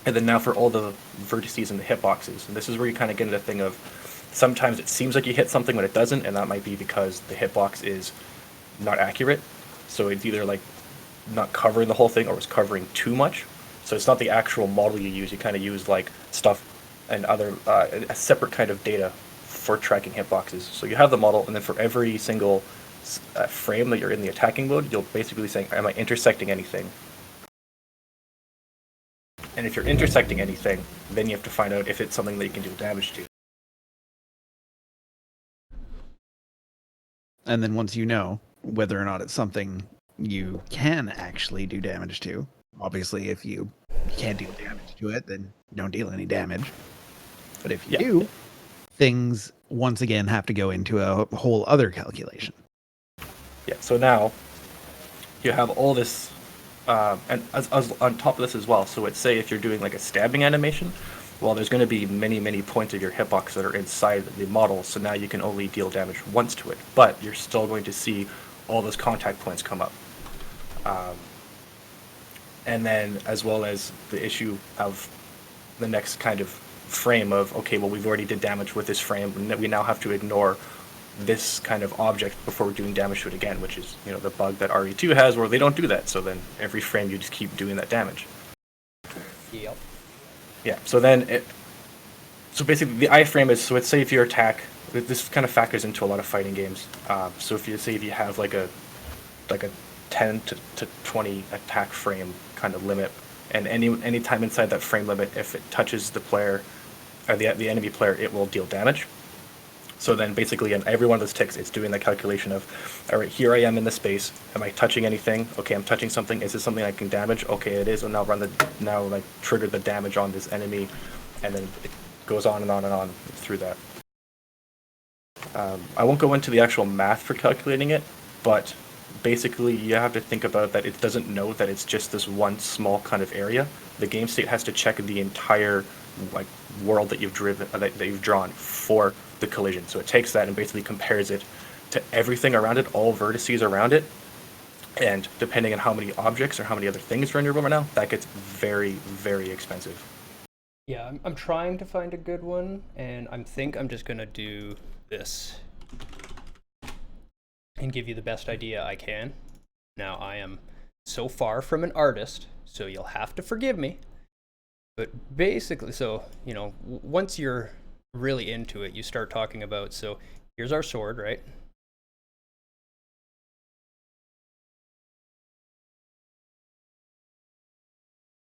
And then now for all the vertices and the hitboxes. And this is where you kind of get into the thing of sometimes it seems like you hit something when it doesn't, and that might be because the hitbox is not accurate. So it's either like not covering the whole thing or it's covering too much. So it's not the actual model you use. You kind of use like stuff and other a separate kind of data for tracking hitboxes. So you have the model, and then for every single frame that you're in the attacking mode, you'll basically be saying, am I intersecting anything? And if you're intersecting anything, then you have to find out if it's something that you can do damage to. And then once you know whether or not it's something you can actually do damage to, obviously if you can't deal damage to it, then don't deal any damage. But if you do, things once again have to go into a whole other calculation. Yeah, so now you have all this, and as on top of this as well, so let's say if you're doing like a stabbing animation, well, there's going to be many points of your hitbox that are inside the model, so now you can only deal damage once to it, but you're still going to see all those contact points come up. And then as well as the issue of the next kind of frame of, okay, well, we've already did damage with this frame, and we now have to ignore this kind of object before we're doing damage to it again, which is, you know, the bug that RE2 has where they don't do that, so then every frame you just keep doing that damage. Yep. Yeah, so then so basically the iframe is, so let's say if your attack, this kind of factors into a lot of fighting games, so if you have like a 10 to 20 attack frame kind of limit, and any time inside that frame limit, if it touches the player or the enemy player, it will deal damage. So then basically in every one of those ticks, it's doing the calculation of, all right, here I am in the space. Am I touching anything? Okay, I'm touching something. Is this something I can damage? Okay, it is. And now trigger the damage on this enemy, and then it goes on and on and on through that. I won't go into the actual math for calculating it, but basically you have to think about that it doesn't know that it's just this one small kind of area. The game state has to check the entire like world that you've drawn for the collision. So it takes that and basically compares it to everything around it, all vertices around it, and depending on how many objects or how many other things are in your room right now, that gets very, very expensive. Yeah, I'm trying to find a good one, and I'm just gonna do this and give you the best idea I can. Now, I am so far from an artist, so you'll have to forgive me. But basically, so, you know, once you're really into it, you start talking about, so here's our sword, right?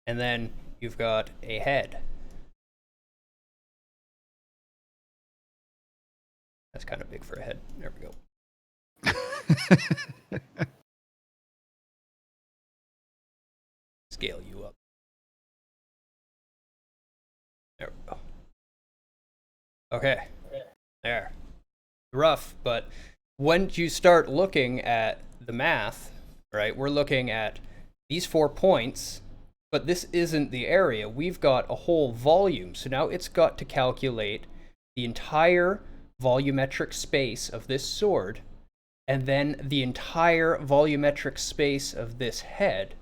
And then you've got a head. That's kind of big for a head. There we go. Scale you up. There we go. Okay. There. Rough, but once you start looking at the math, right, we're looking at these 4 points, but this isn't the area. We've got a whole volume. So now it's got to calculate the entire volumetric space of this sword, and then the entire volumetric space of this head,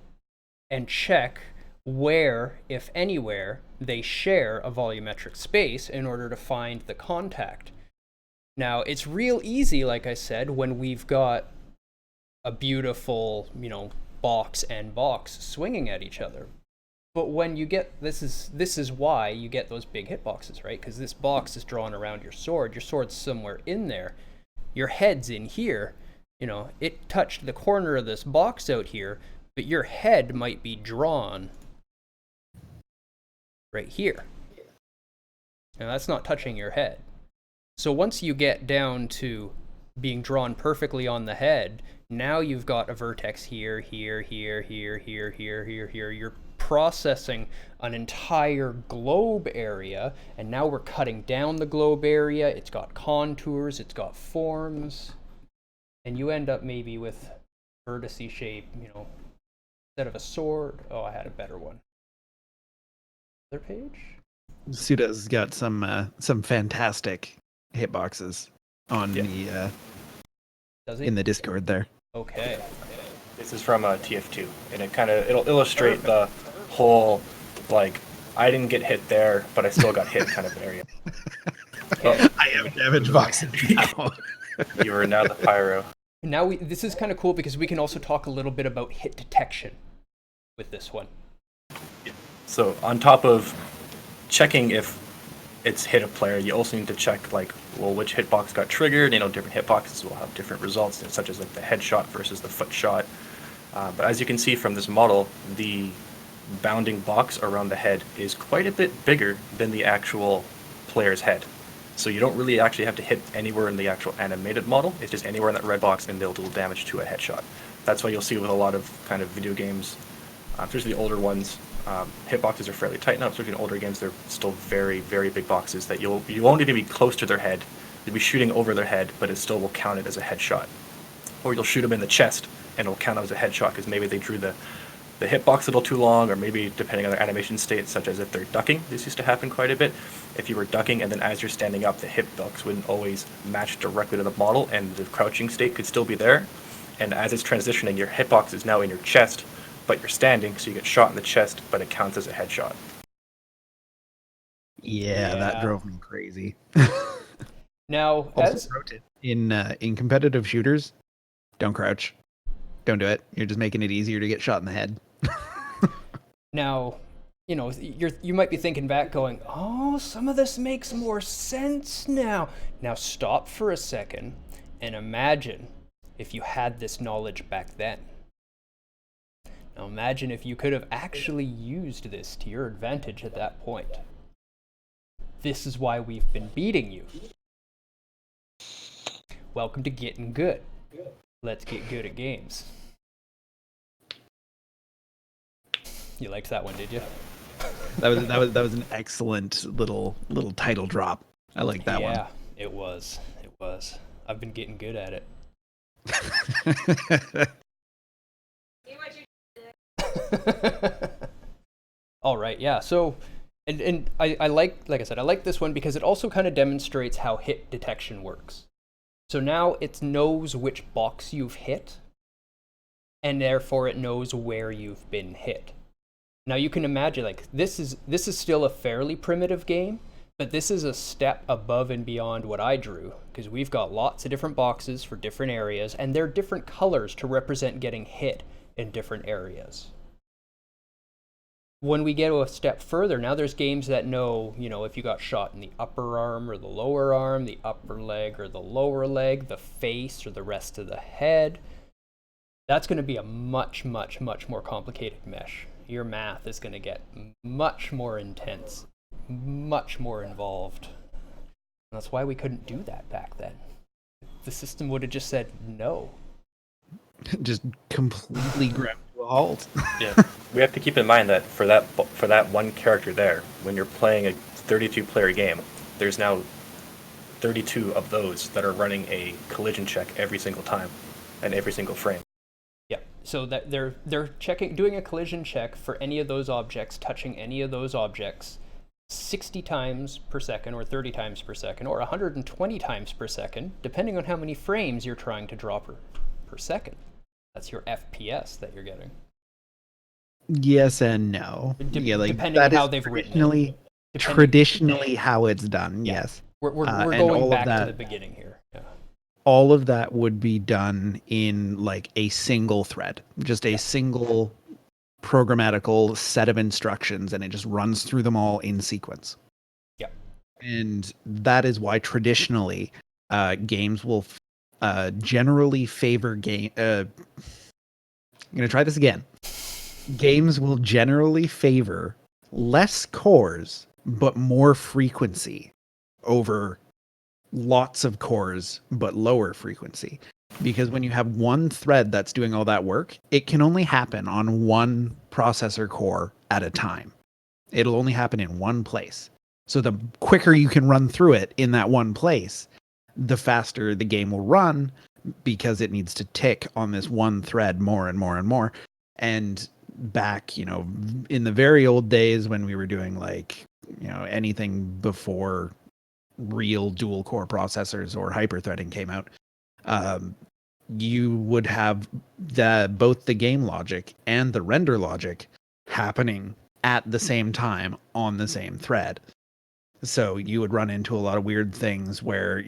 and check where, if anywhere, they share a volumetric space in order to find the contact. Now, it's real easy, like I said, when we've got a beautiful, you know, box and box swinging at each other. But when you get, this is why you get those big hitboxes, right? Because this box is drawn around your sword's somewhere in there, your head's in here, you know, it touched the corner of this box out here, but your head might be drawn right here. Now that's not touching your head. So once you get down to being drawn perfectly on the head, now you've got a vertex here, here, here, here, here, here, here, here. You're processing an entire globe area, and now we're cutting down the globe area. It's got contours, it's got forms, and you end up maybe with vertice shape, you know, instead of a sword. Oh, I had a better one. Other page? Suda's got some fantastic hitboxes on the Does he? in the Discord there. Okay. This is from TF2, and it'll illustrate the whole, like, I didn't get hit there, but I still got hit kind of area. Okay. I have damage boxes now. You are now the pyro. Now this is kind of cool because we can also talk a little bit about hit detection with this one. So on top of checking if it's hit a player, you also need to check, like, well, which hitbox got triggered. You know, different hitboxes will have different results, such as like the headshot versus the foot shot. But as you can see from this model, the bounding box around the head is quite a bit bigger than the actual player's head. So you don't really actually have to hit anywhere in the actual animated model. It's just anywhere in that red box, and they'll do damage to a headshot. That's why you'll see with a lot of kind of video games, especially the older ones, Hitboxes are fairly tight now, especially in older games. They're still very, very big boxes that you won't even be close to their head. You'll be shooting over their head, but it still will count it as a headshot. Or you'll shoot them in the chest, and it'll count it as a headshot because maybe they drew the hitbox a little too long, or maybe depending on their animation state, such as if they're ducking. This used to happen quite a bit. If you were ducking and then as you're standing up, the hitbox wouldn't always match directly to the model, and the crouching state could still be there. And as it's transitioning, your hitbox is now in your chest, but you're standing, so you get shot in the chest, but it counts as a headshot. Yeah, that drove me crazy. Now, also noted in competitive shooters, don't crouch. Don't do it. You're just making it easier to get shot in the head. Now, you might be thinking back going, oh, some of this makes more sense now. Now stop for a second and imagine if you had this knowledge back then. Now imagine if you could have actually used this to your advantage at that point. This is why we've been beating you. Welcome to Getting Good. Let's get good at games. You liked that one, did you? That was an excellent little title drop. I like that one. Yeah, it was. I've been getting good at it. All right, yeah. So, and I like I said, I like this one because it also kind of demonstrates how hit detection works. So now it knows which box you've hit, and therefore it knows where you've been hit. Now you can imagine, like, this is still a fairly primitive game, but this is a step above and beyond what I drew, because we've got lots of different boxes for different areas, and they're different colors to represent getting hit in different areas. When we get a step further, now there's games that know, if you got shot in the upper arm or the lower arm, the upper leg or the lower leg, the face or the rest of the head. That's going to be a much, much, much more complicated mesh. Your math is going to get much more intense, much more involved. And that's why we couldn't do that back then. The system would have just said no. Just completely ground to a halt. Yeah, we have to keep in mind that for that one character there, when you're playing a 32-player game, there's now 32 of those that are running a collision check every single time and every single frame. Yeah, so that they're doing a collision check for any of those objects, touching any of those objects 60 times per second or 30 times per second or 120 times per second, depending on how many frames you're trying to draw per second. That's your FPS that you're getting. Yes and no. Depending on how they've written it. Traditionally how it's done, yeah. yes. We're going back to the beginning here. Yeah. All of that would be done in like a single thread, just a single programmatical set of instructions, and it just runs through them all in sequence. Yeah. And that is why traditionally games will generally favor I'm going to try this again. Games will generally favor less cores, but more frequency over lots of cores, but lower frequency. Because when you have one thread that's doing all that work, it can only happen on one processor core at a time. It'll only happen in one place. So the quicker you can run through it in that one place, the faster the game will run, because it needs to tick on this one thread more and more and more. And back, in the very old days when we were doing anything before real dual core processors or hyperthreading came out, you would have both the game logic and the render logic happening at the same time on the same thread. So you would run into a lot of weird things where,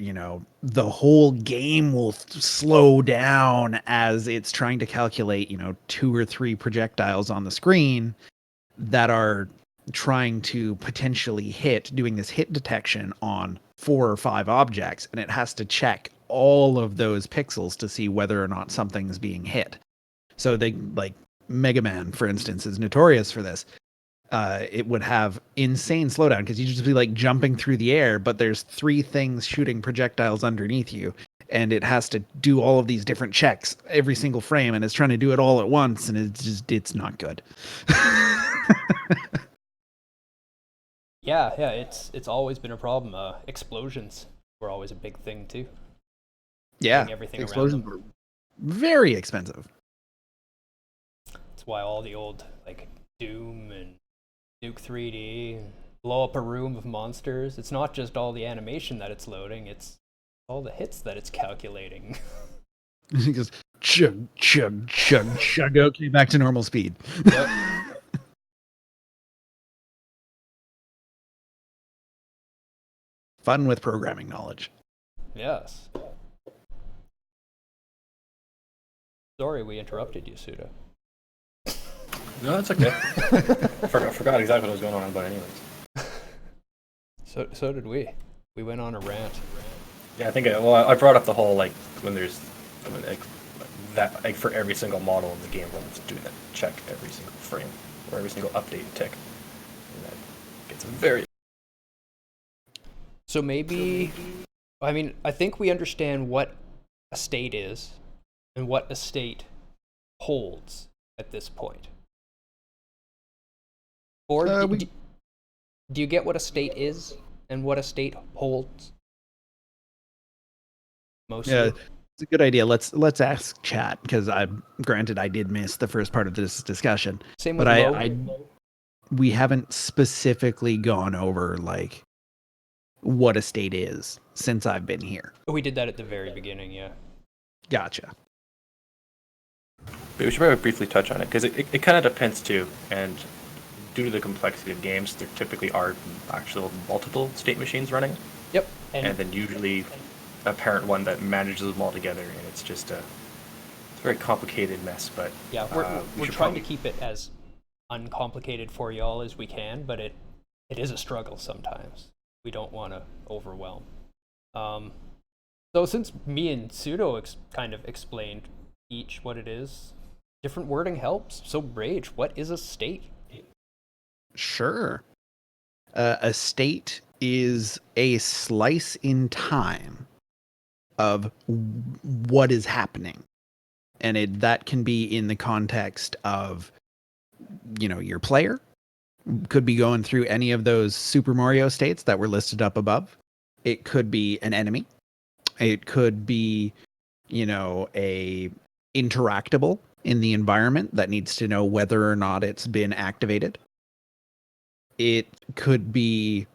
the whole game will slow down as it's trying to calculate, 2 or 3 projectiles on the screen that are trying to potentially doing this hit detection on 4 or 5 objects. And it has to check all of those pixels to see whether or not something's being hit. So Mega Man, for instance, is notorious for this. It would have insane slowdown because you'd just be jumping through the air, but there's 3 things shooting projectiles underneath you, and it has to do all of these different checks every single frame, and it's trying to do it all at once, and it's not good. Yeah, yeah, it's always been a problem. Explosions were always a big thing too. Yeah, Getting everything around explosions them. were very expensive. That's why all the old like Doom and Duke 3D blow up a room of monsters. It's not just all the animation that it's loading; it's all the hits that it's calculating. He goes chug chug chug chug. Okay, back to normal speed. Yep. Fun with programming knowledge. Yes. Sorry, we interrupted you, Suda. No, that's okay. Forgot exactly what was going on about anyways. So did we. We went on a rant. Yeah, I think I brought up the whole like when there's like that like for every single model in the game when it's doing that check every single frame or every single update tick. And that gets very. So maybe, I mean, I think we understand what a state is and what a state holds at this point. Or do you get what a state is and what a state holds? Mostly. Yeah, it's a good idea. Let's ask chat because granted I did miss the first part of this discussion, Same with but we haven't specifically gone over like what a state is since I've been here. We did that at the very beginning, yeah. Gotcha. But we should probably briefly touch on it because it kind of depends too, and due to the complexity of games, there typically are actual multiple state machines running. Yep. And then usually a parent one that manages them all together, and it's just a very complicated mess. But yeah, we're trying to keep it as uncomplicated for y'all as we can, but it is a struggle sometimes. We don't want to overwhelm. So since me and Pseudo kind of explained each what it is, different wording helps. So Rage, what is a state? Sure. A state is a slice in time of what is happening. And that can be in the context of, your player could be going through any of those Super Mario states that were listed up above. It could be an enemy. It could be, a interactable in the environment that needs to know whether or not it's been activated. It could be,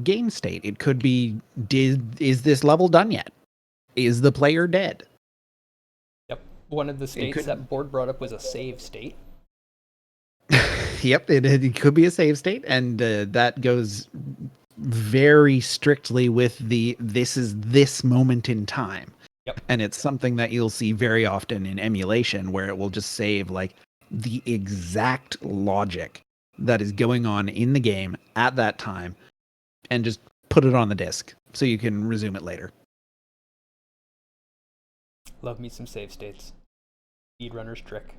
game state. It could be, is this level done yet? Is the player dead? Yep. One of the states that Board brought up was a save state. Yep, it could be a save state, and that goes very strictly with this is this moment in time. Yep. And it's something that you'll see very often in emulation where it will just save like the exact logic that is going on in the game at that time and just put it on the disk so you can resume it later. Love me some save states. Speedrunner's trick.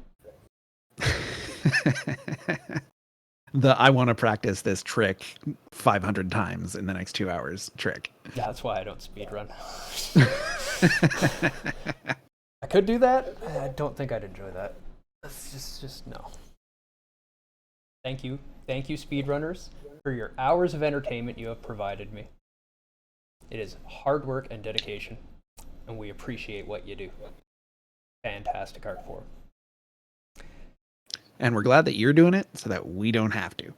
The I want to practice this trick 500 times in the next 2 hours trick. Yeah, that's why I don't speedrun. I could do that. I don't think I'd enjoy that. It's just no. Thank you, speedrunners, for your hours of entertainment you have provided me. It is hard work and dedication, and we appreciate what you do. Fantastic art form. And we're glad that you're doing it so that we don't have to.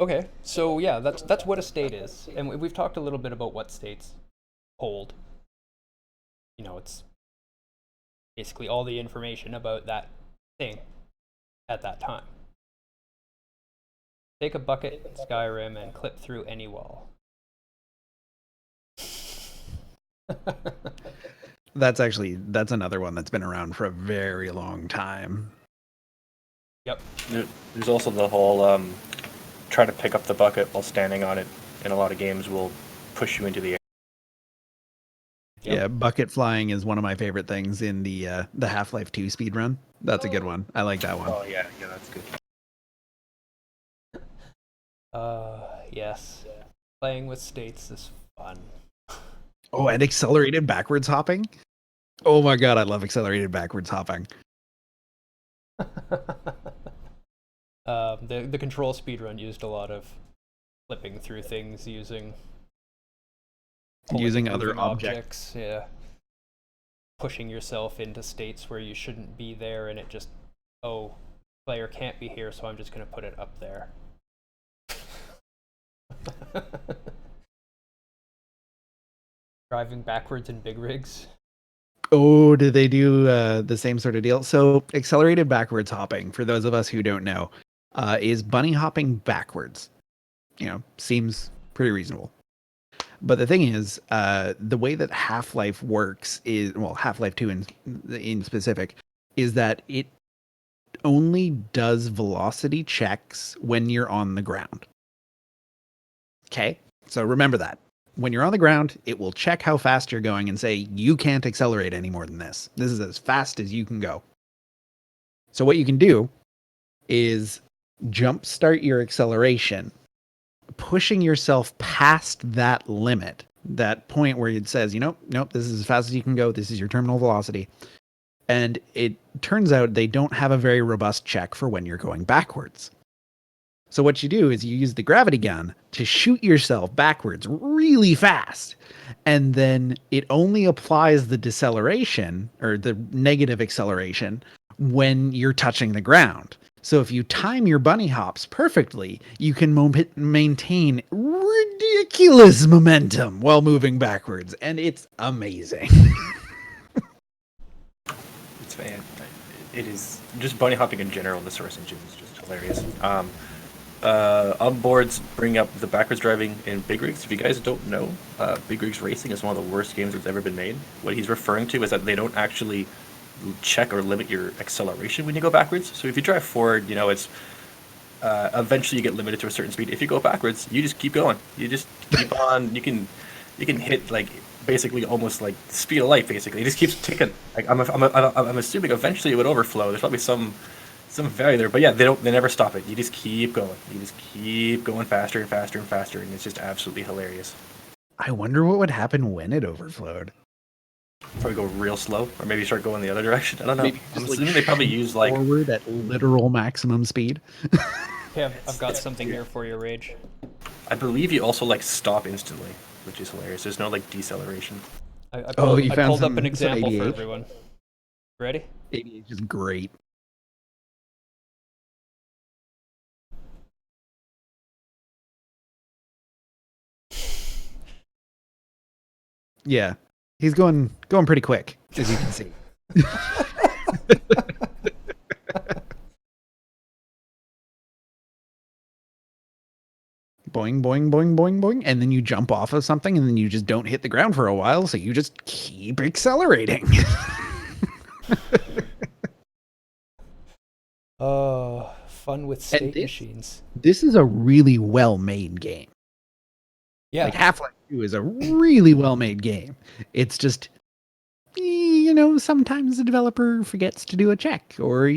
Okay, so yeah, that's what a state is. And we've talked a little bit about what states hold. It's basically all the information about that thing at that time. Take a bucket in Skyrim and clip through any wall. That's another one that's been around for a very long time. Yep. There's also the whole try to pick up the bucket while standing on it. In a lot of games, will push you into the air. Yep. Yeah, bucket flying is one of my favorite things in the Half-Life 2 speedrun. That's a good one. I like that one. Oh yeah, that's good. Yes. Playing with states is fun. Oh, and accelerated backwards hopping? Oh my god, I love accelerated backwards hopping. The control speedrun used a lot of flipping through things using pulling Using and other moving objects. yeah, pushing yourself into states where you shouldn't be there, and it just, oh, player can't be here, so I'm just gonna put it up there. Driving backwards in big rigs. Oh, did they do the same sort of deal? So, accelerated backwards hopping, for those of us who don't know, is bunny hopping backwards. Seems pretty reasonable. But the thing is, the way that Half-Life works is, well, Half-Life 2 in specific, is that it only does velocity checks when you're on the ground. Okay? So remember that. When you're on the ground, it will check how fast you're going and say, you can't accelerate any more than this. This is as fast as you can go. So what you can do is jumpstart your acceleration, pushing yourself past that limit, that point where it says, nope, this is as fast as you can go. This is your terminal velocity. And it turns out they don't have a very robust check for when you're going backwards. So what you do is you use the gravity gun to shoot yourself backwards really fast. And then it only applies the deceleration or the negative acceleration when you're touching the ground. So if you time your bunny hops perfectly, you can maintain ridiculous momentum while moving backwards. And it's amazing. It's fan. It is just bunny hopping in general. The Source engine is just hilarious. Onboards bring up the backwards driving in Big Rigs. If you guys don't know, Big Rigs Racing is one of the worst games that's ever been made. What he's referring to is that they don't actually check or limit your acceleration when you go backwards. So if you drive forward, it's eventually you get limited to a certain speed. If you go backwards, you just keep going. You just keep on. You can hit like basically almost like the speed of light. Basically, it just keeps ticking. Like I'm assuming eventually it would overflow. There's probably some value there, but yeah, they never stop it. You just keep going. You just keep going faster and faster and faster, and it's just absolutely hilarious. I wonder what would happen when it overflowed. Probably go real slow, or maybe start going the other direction. I don't know. Maybe I'm just, assuming they probably use like forward at literal maximum speed. Yeah, I've got something here for you, Rage. I believe you also like stop instantly, which is hilarious. There's no like deceleration. I pulled up an some example for 88? everyone. Ready? 88 is great. Yeah, he's going pretty quick, as you can see. Boing, boing, boing, boing, boing, and then you jump off of something, and then you just don't hit the ground for a while, so you just keep accelerating. Oh, fun with state machines. This is a really well-made game. Yeah. Like Half-Life 2 is a really well-made game. It's just, sometimes the developer forgets to do a check, or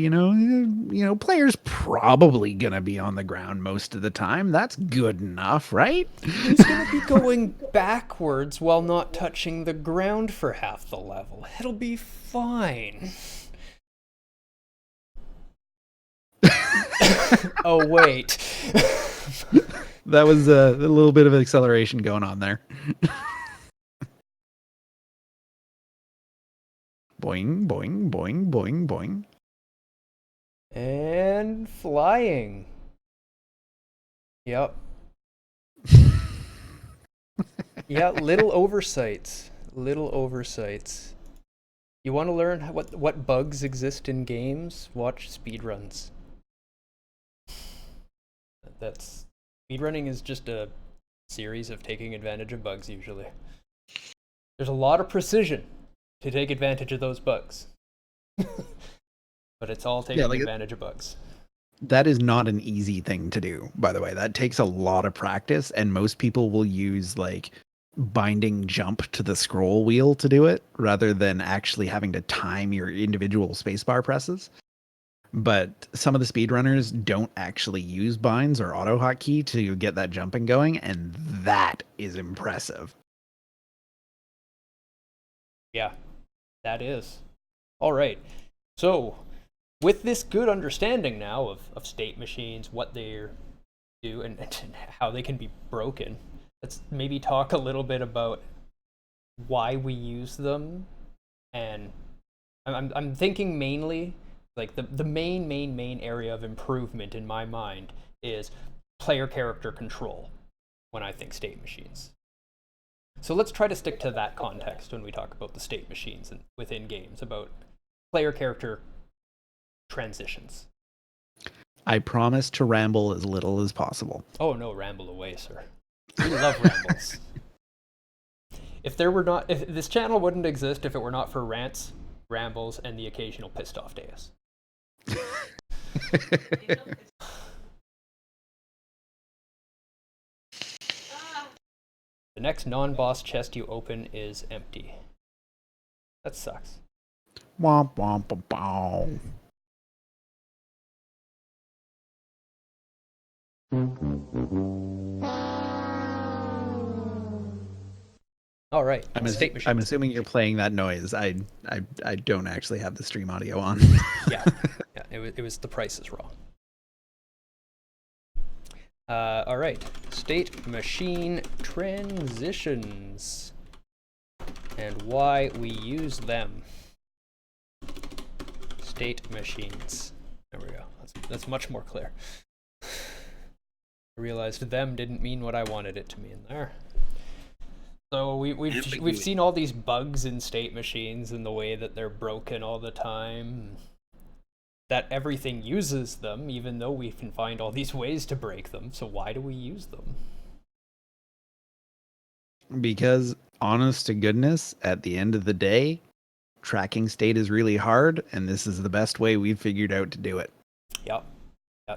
players probably gonna be on the ground most of the time. That's good enough, right? Who's gonna be going backwards while not touching the ground for half the level? It'll be fine. Oh wait. That was a little bit of acceleration going on there. Boing, boing, boing, boing, boing. And flying. Yep. Yeah, little oversights. Little oversights. You want to learn what bugs exist in games? Watch speedruns. Speedrunning is just a series of taking advantage of bugs usually. There's a lot of precision to take advantage of those bugs. But it's all taking advantage of bugs. That is not an easy thing to do, by the way. That takes a lot of practice, and most people will use like binding jump to the scroll wheel to do it rather than actually having to time your individual spacebar presses. But some of the speedrunners don't actually use binds or auto hotkey to get that jumping going, and that is impressive. Yeah. That is. All right. So, with this good understanding now of state machines, what they do, and how they can be broken, let's maybe talk a little bit about why we use them. And I'm thinking mainly, like the main area of improvement in my mind is player character control when I think state machines. So let's try to stick to that context when we talk about the state machines within games, about player character transitions. I promise to ramble as little as possible. Oh no, ramble away, sir. We love rambles. If this channel wouldn't exist if it were not for rants, rambles, and the occasional pissed off days. The next non-boss chest you open is empty. That sucks. Womp womp womp. All right. I'm assuming you're playing that noise. I don't actually have the stream audio on. Yeah. It was the price is wrong. All right. State machine transitions and why we use them. State machines. There we go. That's much more clear. I realized them didn't mean what I wanted it to mean there. So we've seen all these bugs in state machines and the way that they're broken all the time. That everything uses them, even though we can find all these ways to break them. So why do we use them? Because, honest to goodness, at the end of the day, tracking state is really hard, and this is the best way we've figured out to do it. Yep.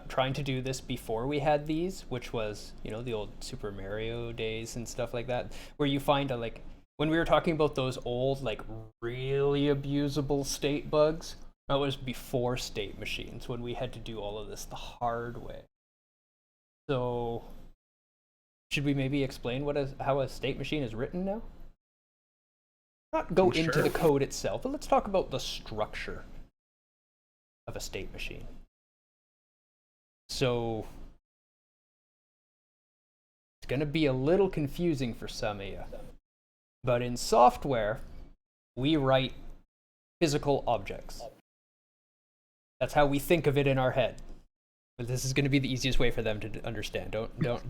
Trying to do this before we had these, which was, the old Super Mario days and stuff like that, where you find when we were talking about those old, really abusable state bugs, that was before state machines, when we had to do all of this the hard way. So, should we maybe explain how a state machine is written now? Not go into the code itself, but let's talk about the structure of a state machine. So, it's going to be a little confusing for some of you. But in software, we write physical objects. That's how we think of it in our head. But this is going to be the easiest way for them to understand.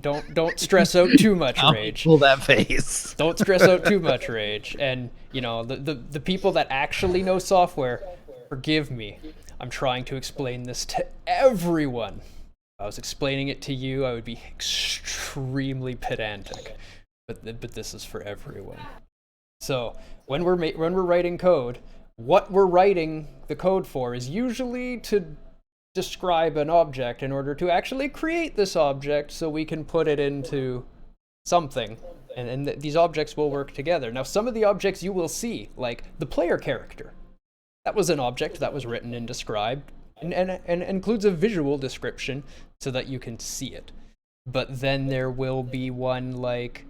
Don't stress out too much, Rage. Pull that face. Don't stress out too much, Rage. And the people that actually know software, forgive me. I'm trying to explain this to everyone. If I was explaining it to you, I would be extremely pedantic. But this is for everyone. So when we're writing code, what we're writing the code for is usually to describe an object in order to actually create this object so we can put it into something. And these objects will work together. Now, some of the objects you will see, like the player character, that was an object that was written and described and includes a visual description so that you can see it. But then there will be one like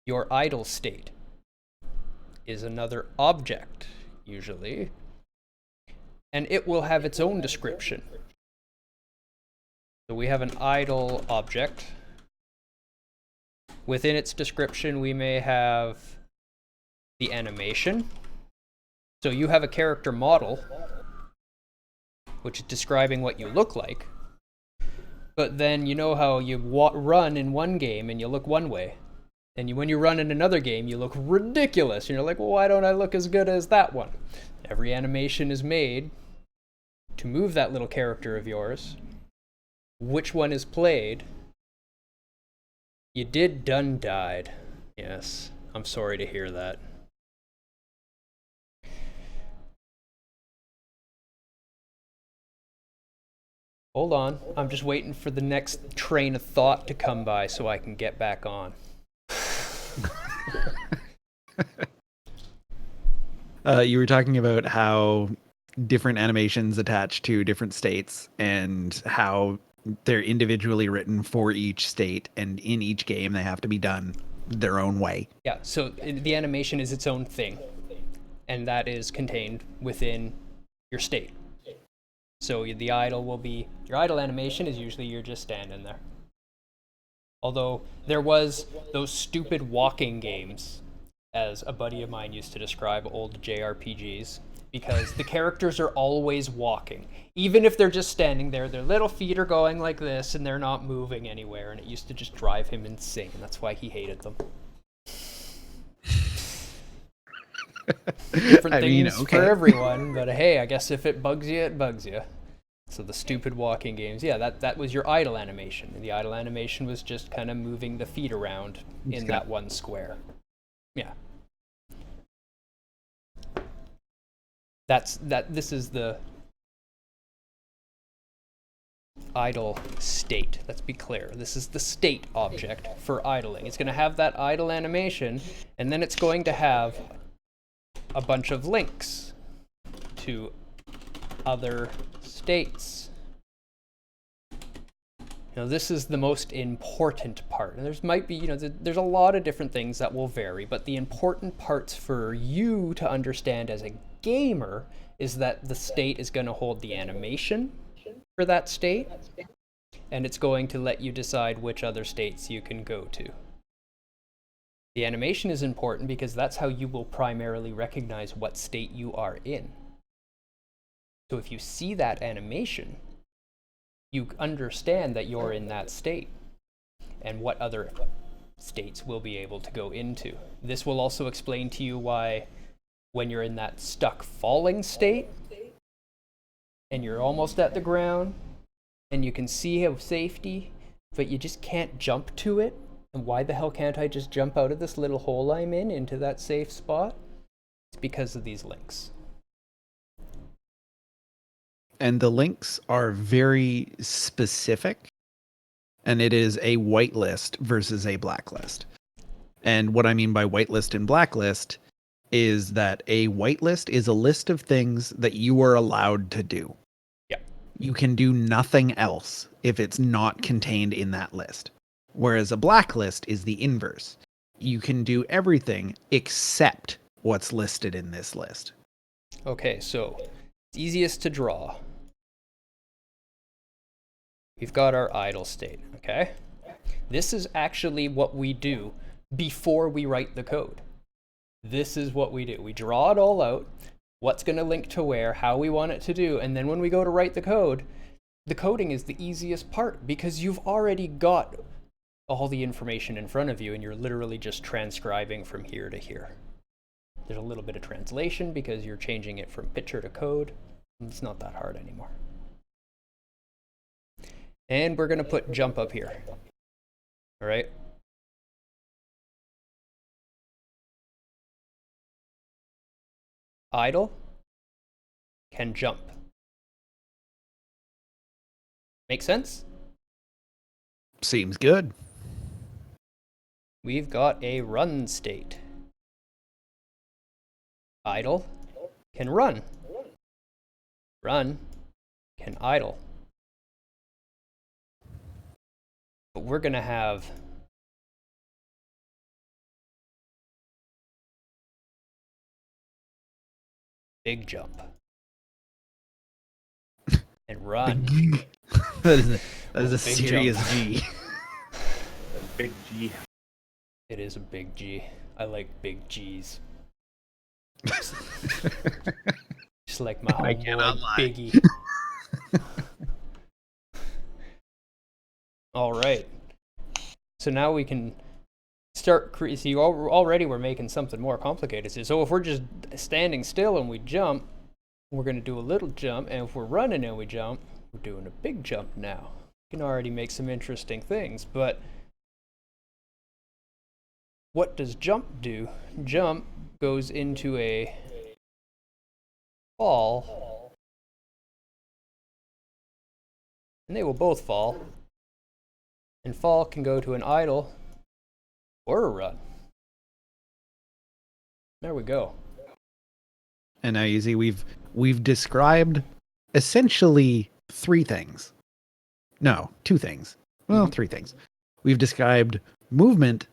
your idle state is another object, usually, and it will have its own description. So we have an idle object. Within its description, we may have the animation. So you have a character model, which is describing what you look like. But then you know how you run in one game and you look one way. And when you run in another game, you look ridiculous. And you're like, well, why don't I look as good as that one? Every animation is made to move that little character of yours. Which one is played? You done died. Yes, I'm sorry to hear that. Hold on, I'm just waiting for the next train of thought to come by so I can get back on. You were talking about how different animations attach to different states and how they're individually written for each state, and in each game they have to be done their own way. Yeah, so the animation is its own thing. and that is contained within your state. So the idle will be, your idle animation is usually you're just standing there. Although there was those stupid walking games, as a buddy of mine used to describe old JRPGs, because the characters are always walking. Even if they're just standing there, their little feet are going like this and they're not moving anywhere, and it used to just drive him insane. That's why he hated them. Different things for everyone, but hey, I guess if it bugs you, it bugs you. So the stupid walking games, yeah, that was your idle animation. And the idle animation was just kind of moving the feet around in that one square. Yeah. This is the idle state. Let's be clear. This is the state object for idling. It's going to have that idle animation, and then it's going to have a bunch of links to other states. Now, this is the most important part. And there's might be, there's a lot of different things that will vary, but the important parts for you to understand as a gamer is that the state is going to hold the animation for that state, and it's going to let you decide which other states you can go to. The animation is important because that's how you will primarily recognize what state you are in. So if you see that animation, you understand that you're in that state and what other states will be able to go into. This will also explain to you why when you're in that stuck falling state and you're almost at the ground and you can see a safety, but you just can't jump to it, and why the hell can't I just jump out of this little hole I'm in into that safe spot? It's because of these links. And the links are very specific, and it is a whitelist versus a blacklist. And what I mean by whitelist and blacklist is that a whitelist is a list of things that you are allowed to do. Yeah. You can do nothing else if it's not contained in that list. Whereas a blacklist is the inverse. You can do everything except what's listed in this list. Okay, so it's easiest to draw. We've got our idle state, okay? This is actually what we do before we write the code. This is what we do. We draw it all out, what's going to link to where, how we want it to do, and then when we go to write the code, the coding is the easiest part because you've already got all the information in front of you and you're literally just transcribing from here to here. There's a little bit of translation because you're changing it from picture to code. It's not that hard anymore. And we're going to put jump up here. All right. Idle can jump. Make sense? Seems good. We've got a run state. Idle can run. Run can idle. But we're going to have big jump and run. that is a serious jump. G. Big G. It is a big G. I like big G's. Just like my homeboy Biggie. All right. So now we can start. See, already we're making something more complicated. So if we're just standing still and we jump, we're going to do a little jump. And if we're running and we jump, we're doing a big jump now. We can already make some interesting things. But what does jump do? Jump goes into a fall. And they will both fall. And fall can go to an idle or a run. There we go. And now you see we've described essentially three things. No, two things. Well, three things. We've described movement,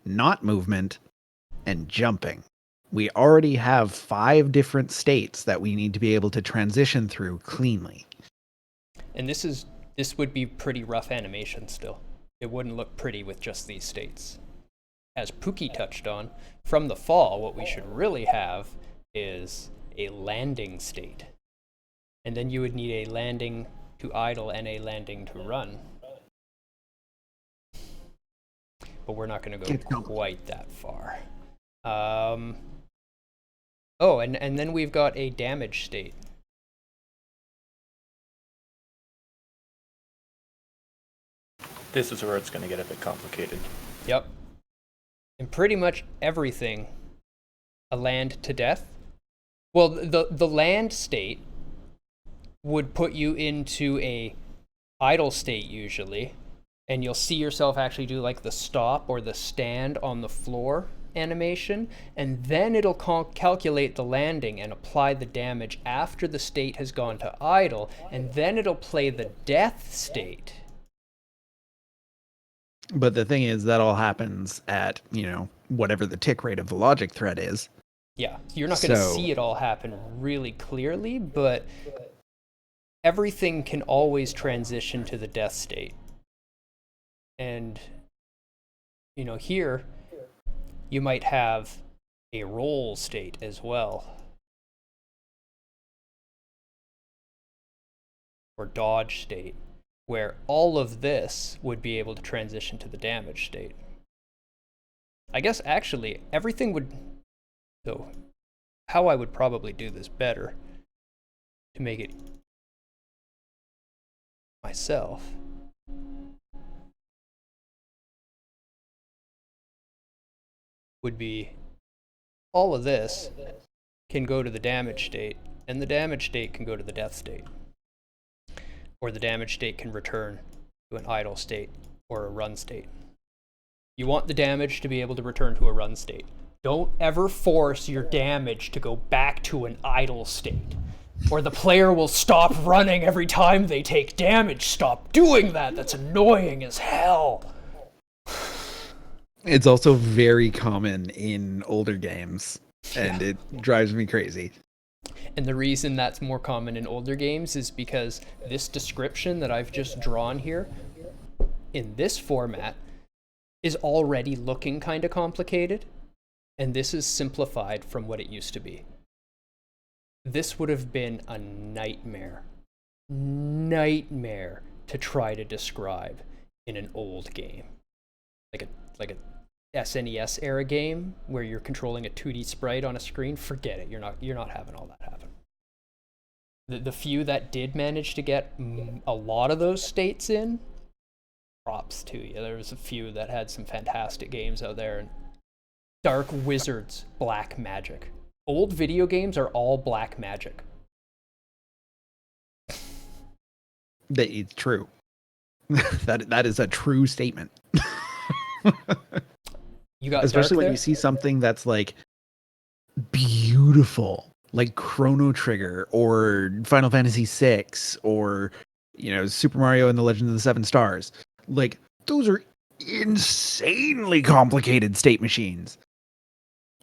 not movement, and jumping. We already have 5 different states that we need to be able to transition through cleanly. And this would be pretty rough animation still. It wouldn't look pretty with just these states. As Pookie touched on, from the fall, what we should really have is a landing state. And then you would need a landing to idle and a landing to run. But we're not going to go quite that far. Oh, and then we've got a damage state. This is where it's going to get a bit complicated. Yep. And pretty much everything, a land to death. Well, the land state would put you into a idle state usually, and you'll see yourself actually do like the stop or the stand on the floor animation, and then it'll calculate the landing and apply the damage after the state has gone to idle, and then it'll play the death state. But the thing is, that all happens at, whatever the tick rate of the logic thread is. Yeah, you're not going to see it all happen really clearly, but everything can always transition to the death state. And, here, you might have a roll state as well. Or dodge state, where all of this would be able to transition to the damage state. I guess actually everything would, so how I would probably do this better to make it myself would be all of this can go to the damage state, and the damage state can go to the death state. Or the damage state can return to an idle state or a run state. You want the damage to be able to return to a run state. Don't ever force your damage to go back to an idle state, or the player will stop running every time they take damage. Stop doing that. That's annoying as hell. It's also very common in older games, and it drives me crazy. And the reason that's more common in older games is because this description that I've just drawn here in this format is already looking kind of complicated, and this is simplified from what it used to be. This would have been a nightmare to try to describe in an old game, like a SNES era game where you're controlling a 2D sprite on a screen. Forget it. You're not having all that happen. The few that did manage to get a lot of those states in, props to you. There was a few that had some fantastic games out there. And Dark Wizard's Black Magic. Old video games are all black magic. It's true. that is a true statement. You got especially Dark when there? you see something that's like beautiful, like Chrono Trigger or Final Fantasy VI or Super Mario and the Legend of the Seven Stars. Like, those are insanely complicated state machines,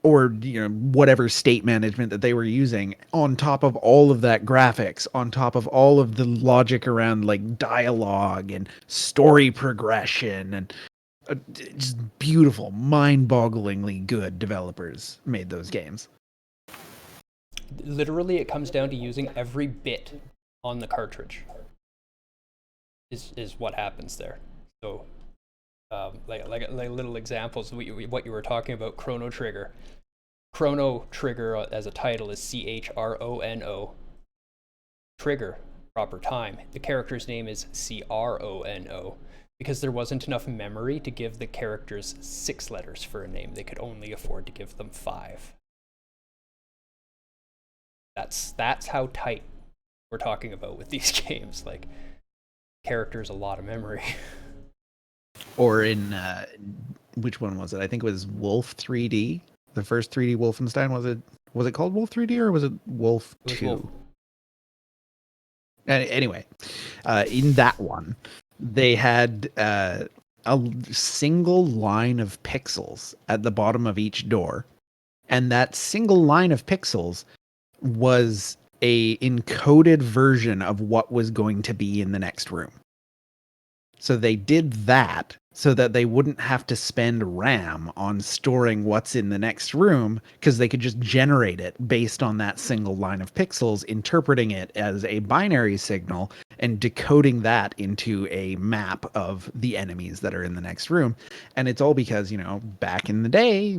or whatever state management that they were using, on top of all of that graphics, on top of all of the logic around like dialogue and story progression, and just beautiful, mind-bogglingly good developers made those games. Literally, it comes down to using every bit on the cartridge is what happens there. So like little examples of what you were talking about. Chrono Trigger as a title is CHRONO. Trigger, proper time, the character's name is CRONO, because there wasn't enough memory to give the characters 6 letters for a name. They could only afford to give them 5. That's how tight we're talking about with these games. Like, characters, a lot of memory. Or in which one was it? I think it was Wolf 3D. The first 3D Wolfenstein. Was it called Wolf 3D, or was it Wolf 2? Wolf. Anyway, in that one, they had a single line of pixels at the bottom of each door, and that single line of pixels was a encoded version of what was going to be in the next room. So they did that so that they wouldn't have to spend RAM on storing what's in the next room, because they could just generate it based on that single line of pixels, interpreting it as a binary signal and decoding that into a map of the enemies that are in the next room. And it's all because, back in the day,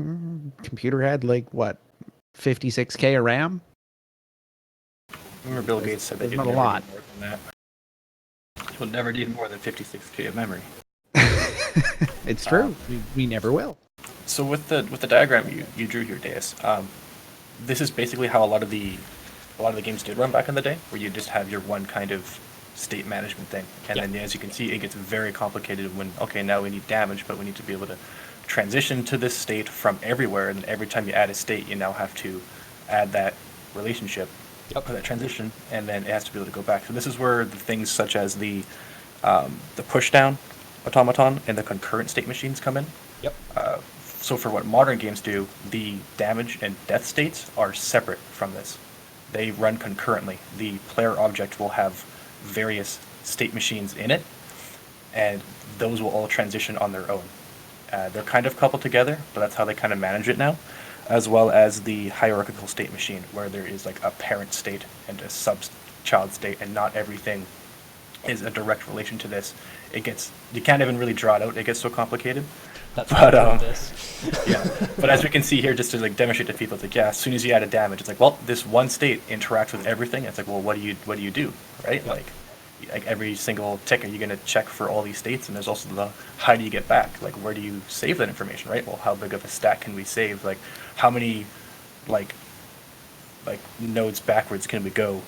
computer had 56K of RAM? I remember Bill Gates said that you'd Not a never lot. need more than that. You'll never need more than 56K of memory. It's true. We never will. So with the diagram you drew here, Deus, this is basically how a lot of the games did run back in the day, where you just have your one kind of state management thing, and then as you can see, it gets very complicated when now we need damage, but we need to be able to transition to this state from everywhere, and every time you add a state, you now have to add that relationship. For that transition, and then it has to be able to go back. So this is where the things such as the push down automaton and the concurrent state machines come in. So for what modern games do, the damage and death states are separate from this. They run concurrently. The player object will have various state machines in it, and those will all transition on their own. They're kind of coupled together, but that's how they kind of manage it now, as well as the hierarchical state machine, where there is like a parent state and a sub-child state, and not everything is a direct relation to this. You can't even really draw it out, it gets so complicated. That's but this. But as we can see here, just to demonstrate to people, it's as soon as you add a damage, it's this one state interacts with everything. It's well, what do you do, right? Yep. Like every single tick, are you going to check for all these states? And there's also the how do you get back? Where do you save that information, right? Well, how big of a stack can we save? How many nodes backwards can we go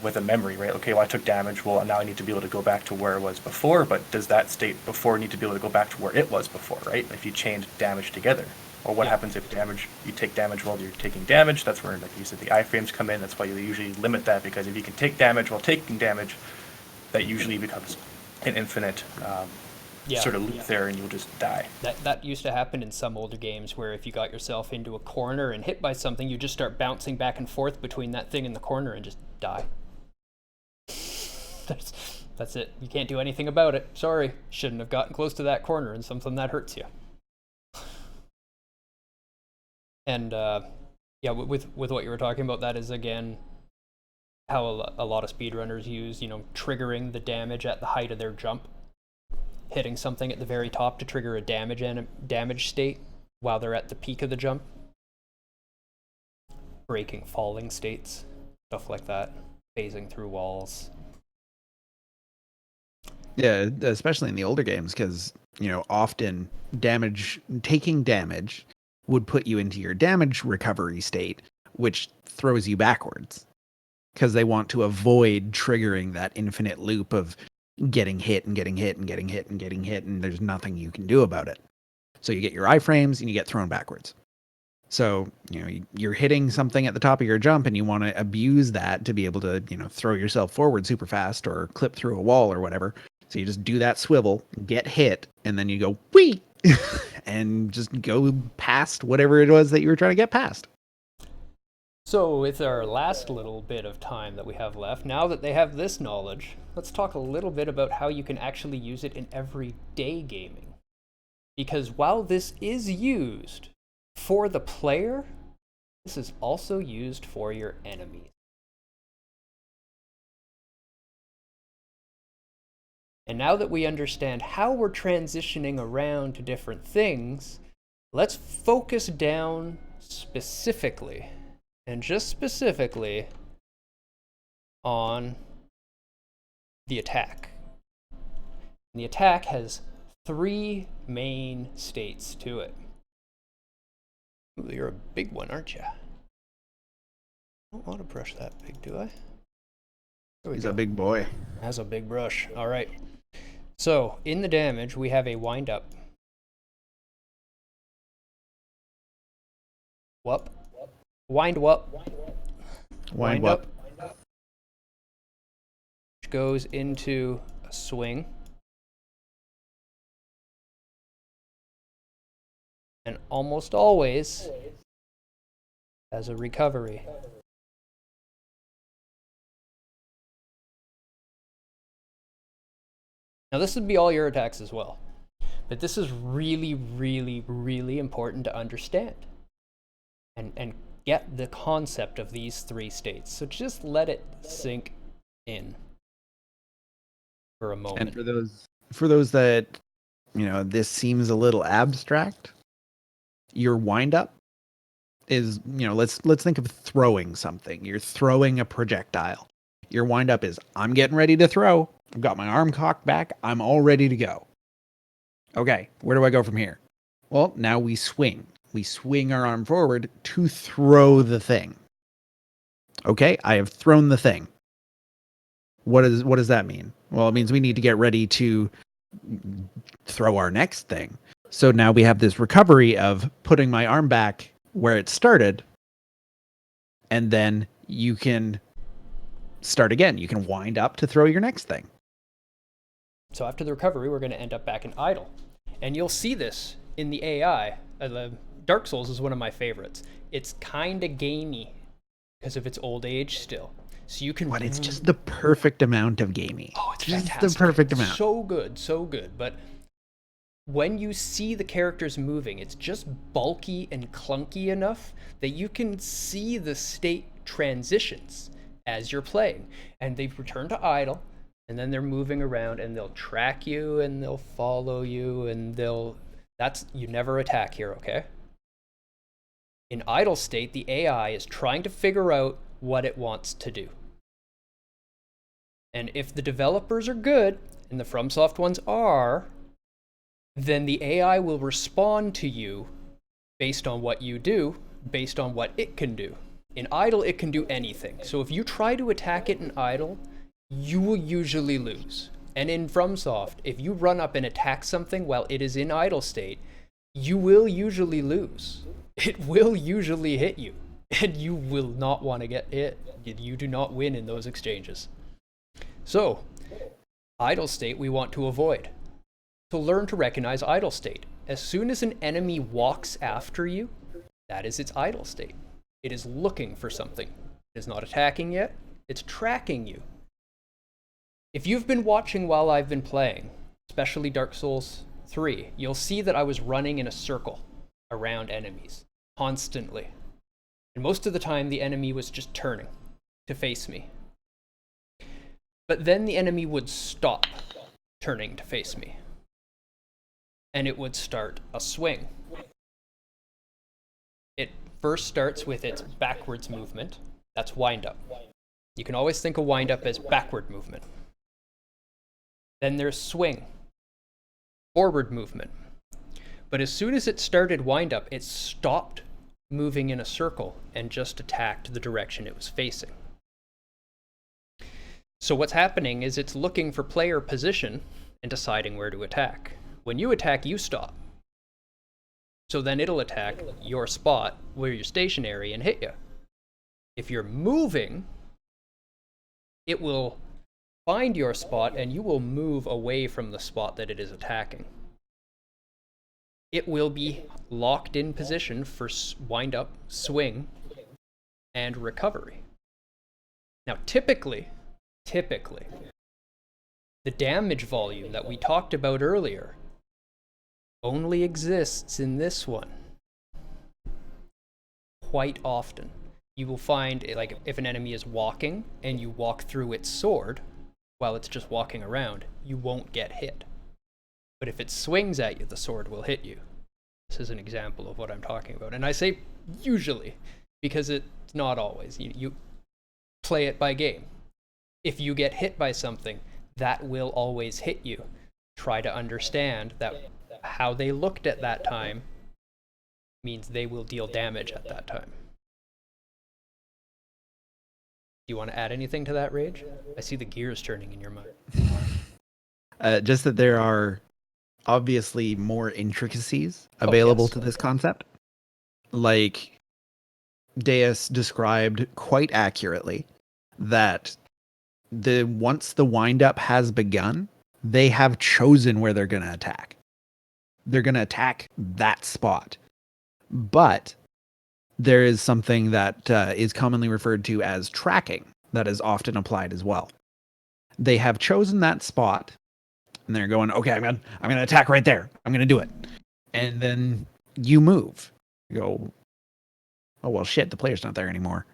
with a memory, right? Okay, well, I took damage. Well, now I need to be able to go back to where it was before, but does that state before need to be able to go back to where it was before, right? If you chained damage together. Or what happens if you take damage while you're taking damage? That's where, like you said, the iframes come in. That's why you usually limit that, because if you can take damage while taking damage, that usually becomes an infinite sort of loop there, and you'll just die. That used to happen in some older games, where if you got yourself into a corner and hit by something, you just start bouncing back and forth between that thing and the corner and just die. That's it. You can't do anything about it. Sorry, shouldn't have gotten close to that corner and something that hurts you. And with what you were talking about, that is again how a lot of speedrunners use, triggering the damage at the height of their jump, hitting something at the very top to trigger a damage state while they're at the peak of the jump, breaking falling states, stuff like that, phasing through walls. Yeah, especially in the older games, because often taking damage would put you into your damage recovery state, which throws you backwards, because they want to avoid triggering that infinite loop of getting hit and getting hit and getting hit and getting hit, and there's nothing you can do about it. So you get your iframes and you get thrown backwards. So you're hitting something at the top of your jump, and you want to abuse that to be able to throw yourself forward super fast or clip through a wall or whatever. So you just do that swivel, get hit, and then you go whee and just go past whatever it was that you were trying to get past. So with our last little bit of time that we have left, now that they have this knowledge, let's talk a little bit about how you can actually use it in everyday gaming. Because while this is used for the player, this is also used for your enemies. And now that we understand how we're transitioning around to different things, let's focus down specifically, and just specifically, on the attack. And the attack has 3 main states to it. Ooh, you're a big one, aren't you? I don't want to brush that big, do I? He's a big boy. Has a big brush. All right. So, in the damage, we have a wind up. Whoop. Wind up. Wind up. Which goes into a swing. And almost always as a recovery. Now this would be all your attacks as well. But this is really, really, really important to understand and get the concept of these three states. So just let it sink in for a moment. And for those that, this seems a little abstract, your wind up is, let's think of throwing something. You're throwing a projectile. Your wind up is, I'm getting ready to throw. I've got my arm cocked back. I'm all ready to go. Okay, where do I go from here? Well, now we swing. We swing our arm forward to throw the thing. Okay, I have thrown the thing. What does that mean? Well, it means we need to get ready to throw our next thing. So now we have this recovery of putting my arm back where it started, and then you can start again. You can wind up to throw your next thing. So after the recovery, we're going to end up back in idle. And you'll see this in the AI. Dark Souls is one of my favorites. It's kind of gamey because of its old age still. So you can... But it's just the perfect amount of gamey. Oh, it's just fantastic. The perfect amount. So good, so good. But when you see the characters moving, it's just bulky and clunky enough that you can see the state transitions as you're playing. And they return to idle, and then they're moving around, and they'll track you, and they'll follow you, and you never attack here, okay? In idle state, the AI is trying to figure out what it wants to do. And if the developers are good, and the FromSoft ones are, then the AI will respond to you based on what you do, based on what it can do. In idle, it can do anything. So if you try to attack it in idle, you will usually lose. And in FromSoft, if you run up and attack something while it is in idle state, you will usually lose. It will usually hit you, and you will not want to get hit. You do not win in those exchanges. So, idle state we want to avoid. So learn to recognize idle state. As soon as an enemy walks after you, that is its idle state. It is looking for something. It is not attacking yet. It's tracking you. If you've been watching while I've been playing, especially Dark Souls 3, you'll see that I was running in a circle around enemies constantly. And most of the time, the enemy was just turning to face me. But then the enemy would stop turning to face me. And it would start a swing. It first starts with its backwards movement. That's wind up. You can always think of wind up as backward movement. Then there's swing, forward movement. But as soon as it started wind up, it stopped moving in a circle and just attacked the direction it was facing. So what's happening is it's looking for player position and deciding where to attack. When you attack, you stop. So then it'll attack your spot where you're stationary and hit you. If you're moving, it will find your spot and you will move away from the spot that it is attacking. It will be locked in position for wind up, swing, and recovery. Now typically, the damage volume that we talked about earlier only exists in this one. Quite often. You will find, like, if an enemy is walking and you walk through its sword while it's just walking around, you won't get hit. But if it swings at you, the sword will hit you. This is an example of what I'm talking about. And I say usually, because it's not always. You play it by game. If you get hit by something, that will always hit you. Try to understand that how they looked at that time means they will deal damage at that time. Do you want to add anything to that, Rage? I see the gears turning in your mind. Just that there are obviously more intricacies available to this concept. Like Deus described quite accurately that once the windup has begun, they have chosen where they're going to attack. They're going to attack that spot. But there is something that is commonly referred to as tracking that is often applied as well. They have chosen that spot, and they're going, okay, I'm gonna attack right there. I'm gonna do it, and then you move. You go, oh well, shit, the player's not there anymore.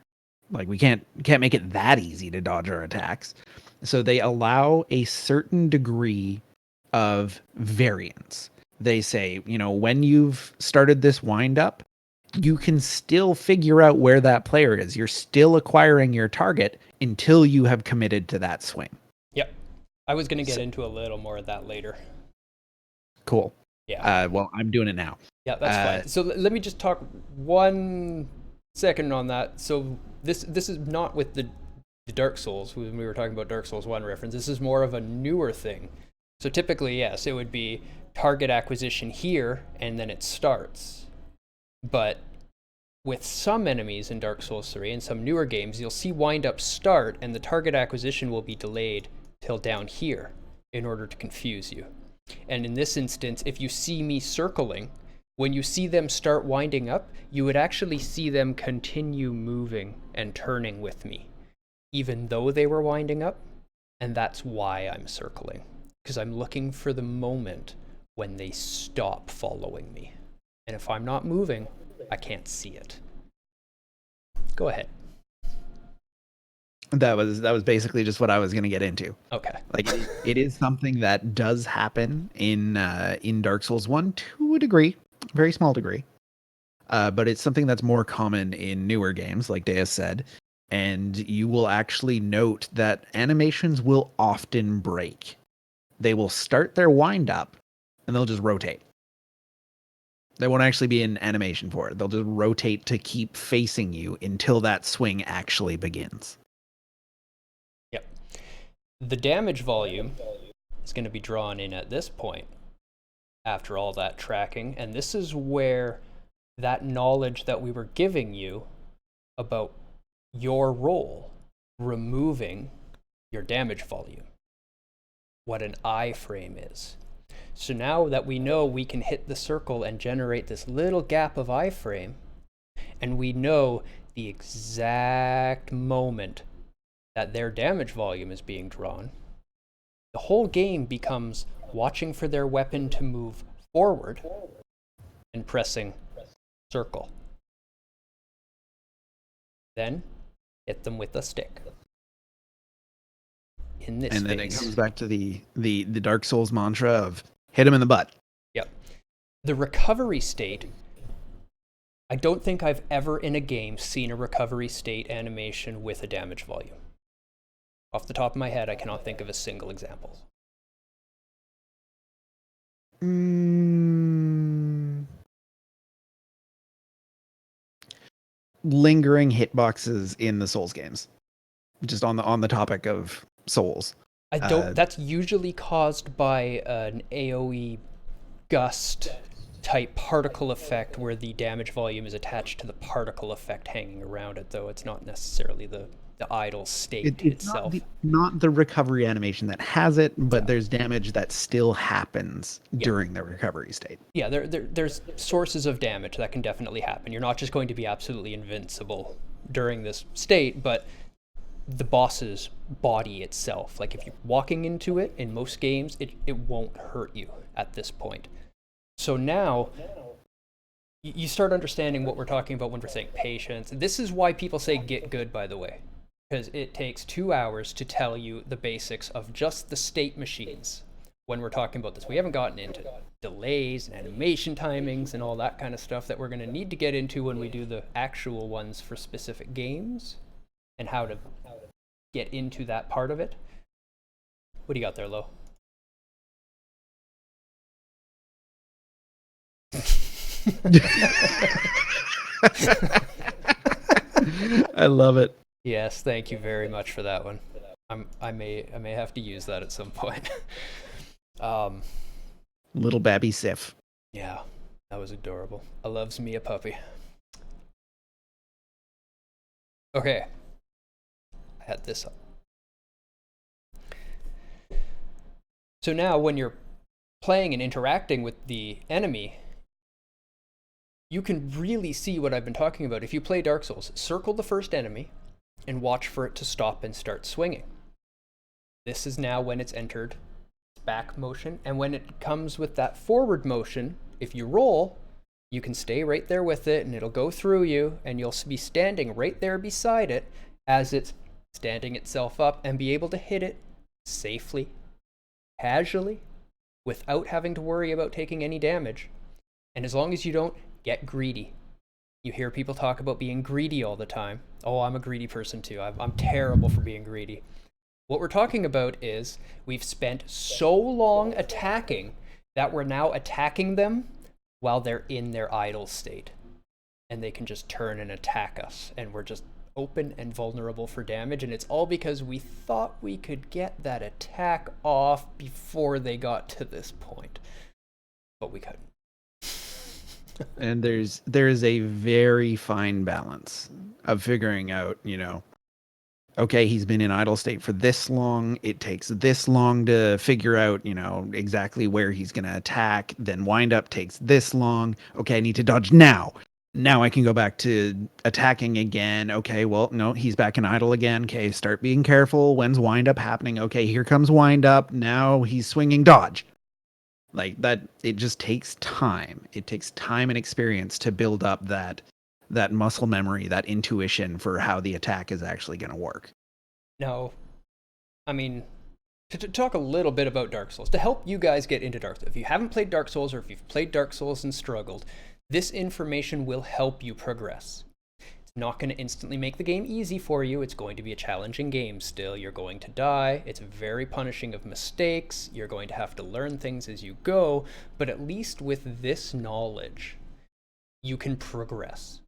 Like we can't make it that easy to dodge our attacks. So they allow a certain degree of variance. They say, when you've started this wind up, you can still figure out where that player is. You're still acquiring your target until you have committed to that swing. Yep. I was going to get into a little more of that later. Cool. Yeah. Well, I'm doing it now. Yeah, that's fine. So let me just talk 1 second on that. So this is not with the Dark Souls, when we were talking about Dark Souls 1 reference. This is more of a newer thing. So typically, yes, it would be target acquisition here, and then it starts. But with some enemies in Dark Souls 3 and some newer games, you'll see wind up start, and the target acquisition will be delayed till down here in order to confuse you. And in this instance, if you see me circling, when you see them start winding up, you would actually see them continue moving and turning with me, even though they were winding up. And that's why I'm circling, because I'm looking for the moment when they stop following me. And if I'm not moving, I can't see it. Go ahead. That was basically just what I was going to get into. Okay. Like it is something that does happen in Dark Souls 1 to a degree, very small degree. But it's something that's more common in newer games, like Deus said. And you will actually note that animations will often break. They will start their wind up and they'll just rotate. There won't actually be an animation for it. They'll just rotate to keep facing you until that swing actually begins. Yep. The damage volume is going to be drawn in at this point after all that tracking. And this is where that knowledge that we were giving you about your role, removing your damage volume, what an iframe is. So now that we know we can hit the circle and generate this little gap of iframe, and we know the exact moment that their damage volume is being drawn, the whole game becomes watching for their weapon to move forward and pressing circle. Then hit them with a stick. In this and then phase. it comes back to the Dark Souls mantra of hit him in the butt. Yep. The recovery state, I don't think I've ever in a game seen a recovery state animation with a damage volume. Off the top of my head, I cannot think of a single example. Lingering hitboxes in the Souls games. Just on the topic of Souls. I don't. That's usually caused by an AOE gust type particle effect where the damage volume is attached to the particle effect hanging around it, though it's not necessarily the idle state itself. Not the recovery animation that has it, but there's damage that still happens during the recovery state. Yeah, there's sources of damage that can definitely happen. You're not just going to be absolutely invincible during this state, but the boss's body itself, like if you're walking into it in most games, it won't hurt you at this point. So now you start understanding what we're talking about when we're saying patience. This is why people say get good, by the way, because it takes 2 hours to tell you the basics of just the state machines when we're talking about this. We haven't gotten into delays and animation timings and all that kind of stuff that we're going to need to get into when we do the actual ones for specific games and how to get into that part of it. What do you got there, Lo? I love it. Yes, thank you very much for that one. I may have to use that at some point. Little babby Sif. Yeah, that was adorable. I loves me a puppy. Okay. I had this up. So now when you're playing and interacting with the enemy, you can really see what I've been talking about. If you play Dark Souls, circle the first enemy and watch for it to stop and start swinging. This is now when it's entered back motion, and when it comes with that forward motion, if you roll, you can stay right there with it and it'll go through you, and you'll be standing right there beside it as it's standing itself up, and be able to hit it safely, casually, without having to worry about taking any damage. And as long as you don't get greedy. You hear people talk about being greedy all the time. Oh, I'm a greedy person too. I'm terrible for being greedy. What we're talking about is we've spent so long attacking that we're now attacking them while they're in their idle state. And they can just turn and attack us. And we're just open and vulnerable for damage. And it's all because we thought we could get that attack off before they got to this point. But we couldn't. And there's a very fine balance of figuring out, okay, he's been in idle state for this long. It takes this long to figure out, exactly where he's going to attack. Then wind up takes this long. Okay, I need to dodge now. Now I can go back to attacking again. Okay, well, no, he's back in idle again. Okay, start being careful. When's wind up happening? Okay, here comes wind up. Now he's swinging dodge. Like that, it just takes time. It takes time and experience to build up that muscle memory, that intuition for how the attack is actually going to work. Now, I mean, to talk a little bit about Dark Souls, to help you guys get into Dark Souls. If you haven't played Dark Souls, or if you've played Dark Souls and struggled, this information will help you progress. It's not going to instantly make the game easy for you. It's going to be a challenging game still. You're going to die. It's very punishing of mistakes. You're going to have to learn things as you go. But at least with this knowledge, you can progress.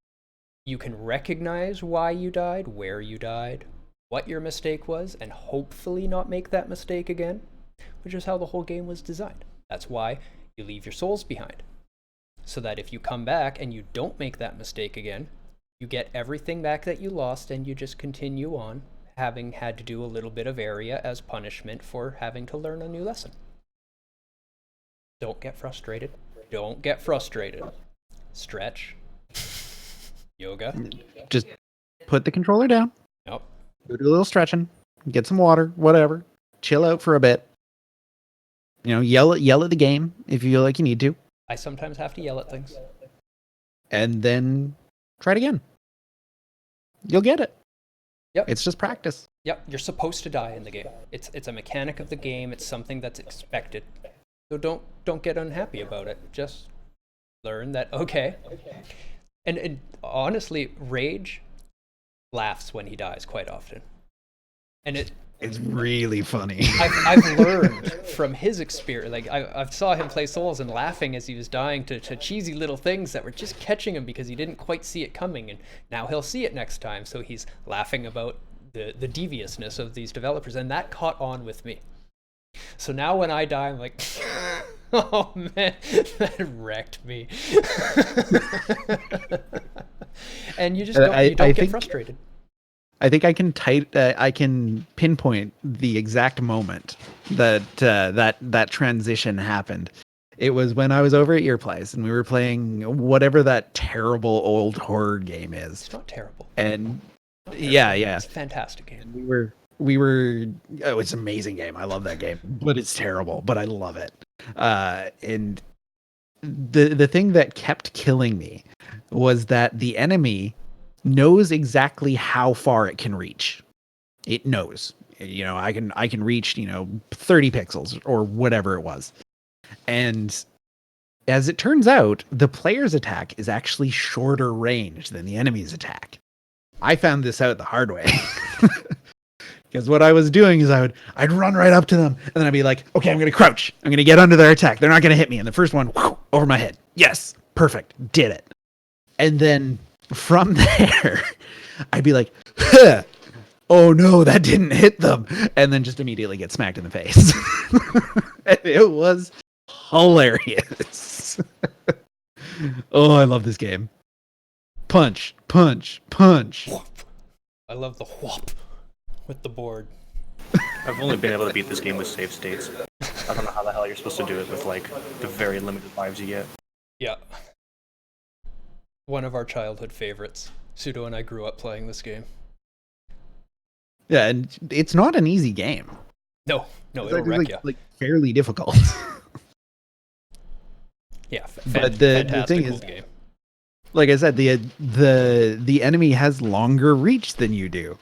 You can recognize why you died, where you died, what your mistake was, and hopefully not make that mistake again, which is how the whole game was designed. That's why you leave your souls behind. So that if you come back and you don't make that mistake again, you get everything back that you lost, and you just continue on, having had to do a little bit of area as punishment for having to learn a new lesson. Don't get frustrated. Don't get frustrated. Stretch. Yoga. Just put the controller down. Yep. Do a little stretching. Get some water. Whatever. Chill out for a bit. Yell at the game if you feel like you need to. I sometimes have to yell at things. And then try it again. You'll get it. Yep. It's just practice. Yep. You're supposed to die in the game. It's a mechanic of the game. It's something that's expected. So don't get unhappy about it. Just learn that, okay. And honestly, Rage laughs when he dies quite often. And it's really funny. I've learned from his experience. Like I saw him play Souls and laughing as he was dying to cheesy little things that were just catching him because he didn't quite see it coming, and now he'll see it next time. So he's laughing about the deviousness of these developers, and that caught on with me. So now when I die, I'm like, oh man, that wrecked me. And you just don't get frustrated. I think I can pinpoint the exact moment that transition happened. It was when I was over at your place and we were playing whatever that terrible old horror game is. It's not terrible. And yeah. It's a fantastic game. And we were it's an amazing game. I love that game, but it's terrible, but I love it. And the thing that kept killing me was that the enemy knows exactly how far it can reach. It knows, I can reach, 30 pixels or whatever it was. And as it turns out, the player's attack is actually shorter range than the enemy's attack. I found this out the hard way. Because what I was doing is I'd run right up to them and then I'd be like, okay, I'm going to crouch. I'm going to get under their attack. They're not going to hit me. And the first one, whoosh, over my head. Yes, perfect. Did it. And then from there, I'd be like, huh, oh no, that didn't hit them. And then just immediately get smacked in the face. And it was hilarious. Oh, I love this game. Punch, punch, punch. I love the whop with the board. I've only been able to beat this game with save states. I don't know how the hell you're supposed to do it with, like, the very limited lives you get. Yeah. One of our childhood favorites. Pseudo and I grew up playing this game. Yeah, and it's not an easy game. No, it'll wreck you. Like fairly difficult. Yeah, but the thing is, game. Like I said, the enemy has longer reach than you do.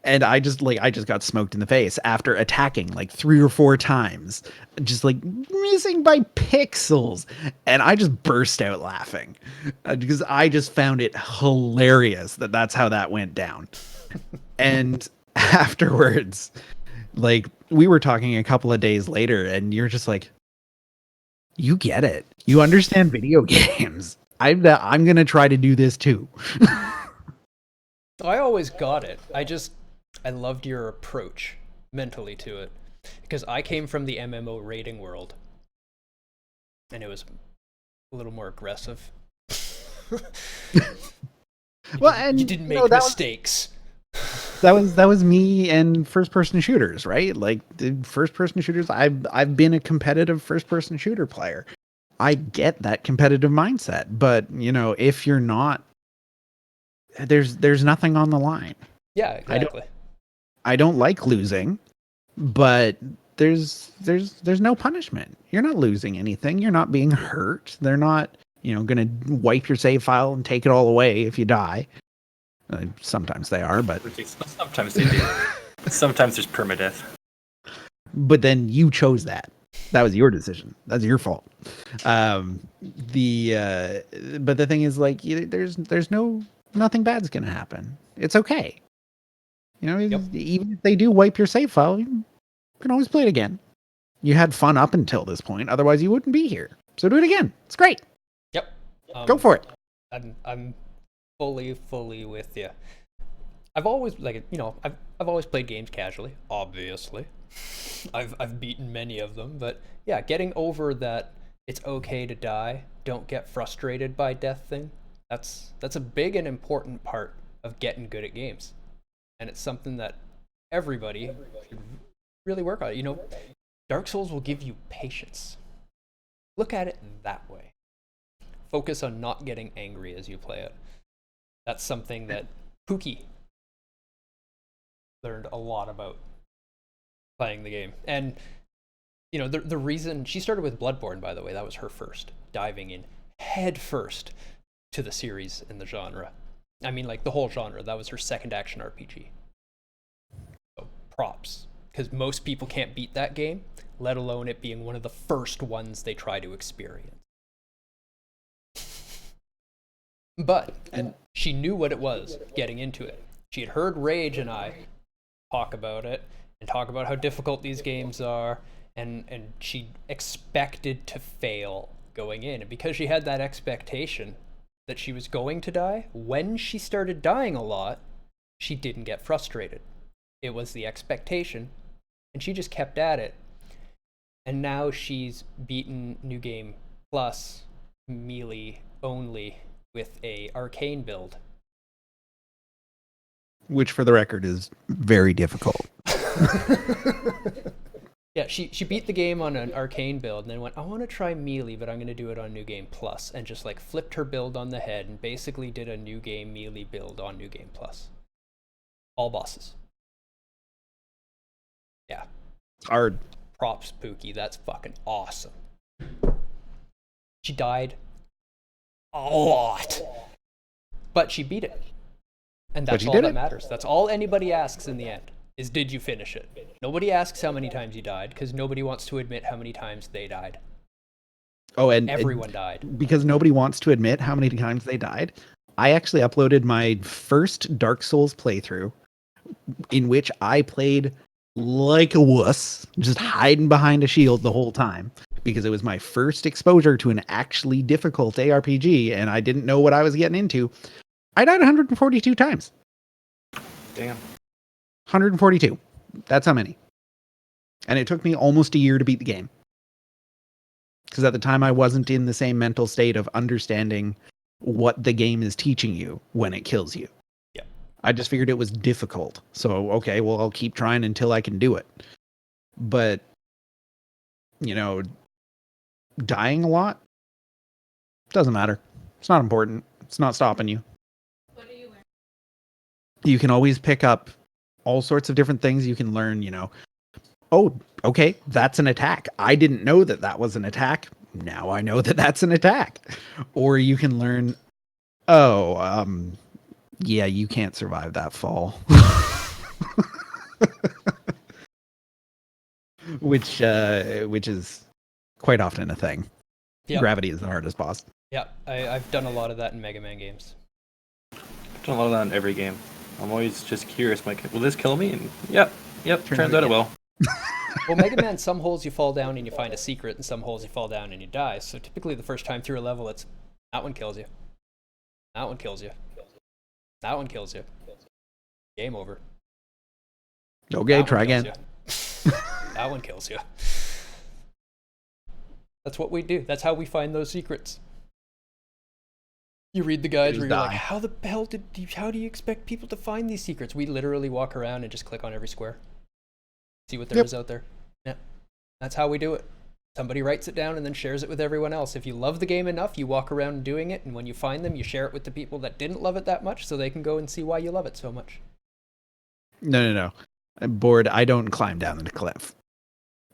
And I just got smoked in the face after attacking like 3 or 4 times, just like missing by pixels. And I just burst out laughing because I just found it hilarious that that's how that went down. And afterwards, like we were talking a couple of days later and you're just like, you get it. You understand video games. I'm going to try to do this too. I always got it. I loved your approach mentally to it because I came from the MMO raiding world and it was a little more aggressive. Well, and you didn't make mistakes. That was me and first person shooters, right? Like the first person shooters, I've been a competitive first person shooter player. I get that competitive mindset, but you know, if you're not, there's nothing on the line. Yeah, exactly. I don't like losing, but there's no punishment. You're not losing anything. You're not being hurt. They're not, going to wipe your save file and take it all away if you die. Sometimes they are, but sometimes they do. Sometimes there's permadeath. But then you chose that. That was your decision. That's your fault. But the thing is, like, there's nothing bad's gonna happen. It's okay. Even if they do wipe your save file, you can always play it again. You had fun up until this point, otherwise you wouldn't be here. So do it again. It's great. Yep. Go for it. I'm fully with you. I've always I've always played games casually, obviously. I've beaten many of them, but yeah, getting over that it's okay to die, don't get frustrated by death thing. That's a big and important part of getting good at games. And it's something that everybody should really work on. Dark Souls will give you patience. Look at it that way. Focus on not getting angry as you play it. That's something that Pookie learned a lot about playing the game. And, the reason she started with Bloodborne, by the way, that was her first, diving in head first to the series and the genre. I mean, like the whole genre. That was her second action RPG. So props. Because most people can't beat that game, let alone it being one of the first ones they try to experience. But she knew what it was getting into it. She had heard Rage and I talk about it and talk about how difficult these games are, and she expected to fail going in. And because she had that expectation that she was going to die, when she started dying a lot, she didn't get frustrated. It was the expectation, and she just kept at it. And now she's beaten New Game Plus melee only with a arcane build. Which, for the record, is very difficult. Yeah, she beat the game on an arcane build and then went, I want to try melee, but I'm going to do it on New Game Plus, and just like flipped her build on the head and basically did a New Game melee build on New Game Plus. All bosses. Yeah. It's hard. Props, Pookie. That's fucking awesome. She died a lot, but she beat it. And that's all that matters. That's all anybody asks in the end, is did you finish it? Nobody asks how many times you died, because nobody wants to admit how many times they died. Oh, and everyone died. Because nobody wants to admit how many times they died, I actually uploaded my first Dark Souls playthrough, in which I played like a wuss, just hiding behind a shield the whole time, because it was my first exposure to an actually difficult ARPG, and I didn't know what I was getting into. I died 142 times. Damn. 142. That's how many. And it took me almost a year to beat the game. Because at the time I wasn't in the same mental state of understanding what the game is teaching you when it kills you. Yeah. I just figured it was difficult. So, okay, well, I'll keep trying until I can do it. But, dying a lot doesn't matter. It's not important. It's not stopping you. You can always pick up all sorts of different things. You can learn, oh, okay, that's an attack. I didn't know that that was an attack. Now I know that that's an attack. Or you can learn, yeah, you can't survive that fall. which is quite often a thing. Yep. Gravity is the hardest boss. Yeah, I've done a lot of that in Mega Man games. I've done a lot of that in every game. I'm always just curious, like, will this kill me? And yep, turns out it will. Well, Mega Man, some holes you fall down and you find a secret, and some holes you fall down and you die. So typically the first time through a level, it's that one kills you. That one kills you. That one kills you. Game over. Okay, try again. That one kills you. That's what we do. That's how we find those secrets. You read the guides where you're like, how the hell how do you expect people to find these secrets? We literally walk around and just click on every square. See what there is out there. Yeah. That's how we do it. Somebody writes it down and then shares it with everyone else. If you love the game enough, you walk around doing it, and when you find them, you share it with the people that didn't love it that much so they can go and see why you love it so much. No. I'm bored. I don't climb down the cliff.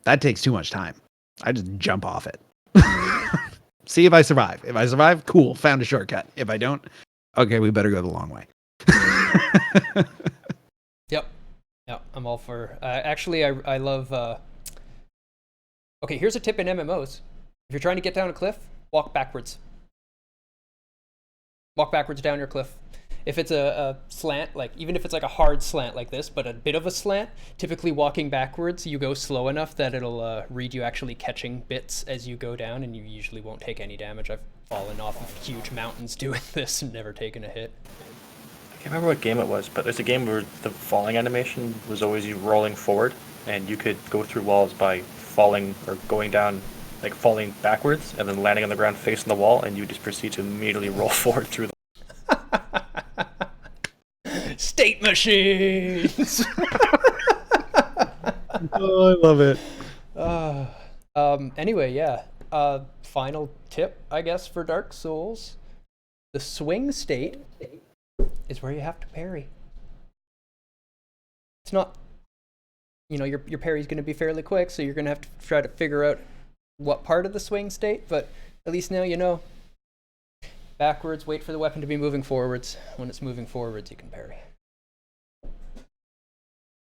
That takes too much time. I just jump off it. See if I survive. If I survive, cool, found a shortcut. If I don't, okay, we better go the long way. Yep, I'm all for... actually, I love... Okay, here's a tip in MMOs. If you're trying to get down a cliff, walk backwards. Walk backwards down your cliff. If it's a slant, like even if it's like a hard slant like this, but a bit of a slant, typically walking backwards, you go slow enough that it'll read you actually catching bits as you go down, and you usually won't take any damage. I've fallen off of huge mountains doing this and never taken a hit. I can't remember what game it was, but there's a game where the falling animation was always you rolling forward, and you could go through walls by falling or going down, like falling backwards, and then landing on the ground facing the wall, and you just proceed to immediately roll forward through the State machines! Oh, I love it. Anyway, yeah. Final tip, I guess, for Dark Souls. The swing state is where you have to parry. It's not, your parry's going to be fairly quick, so you're going to have to try to figure out what part of the swing state, but at least now you know. Backwards, wait for the weapon to be moving forwards. When it's moving forwards, you can parry.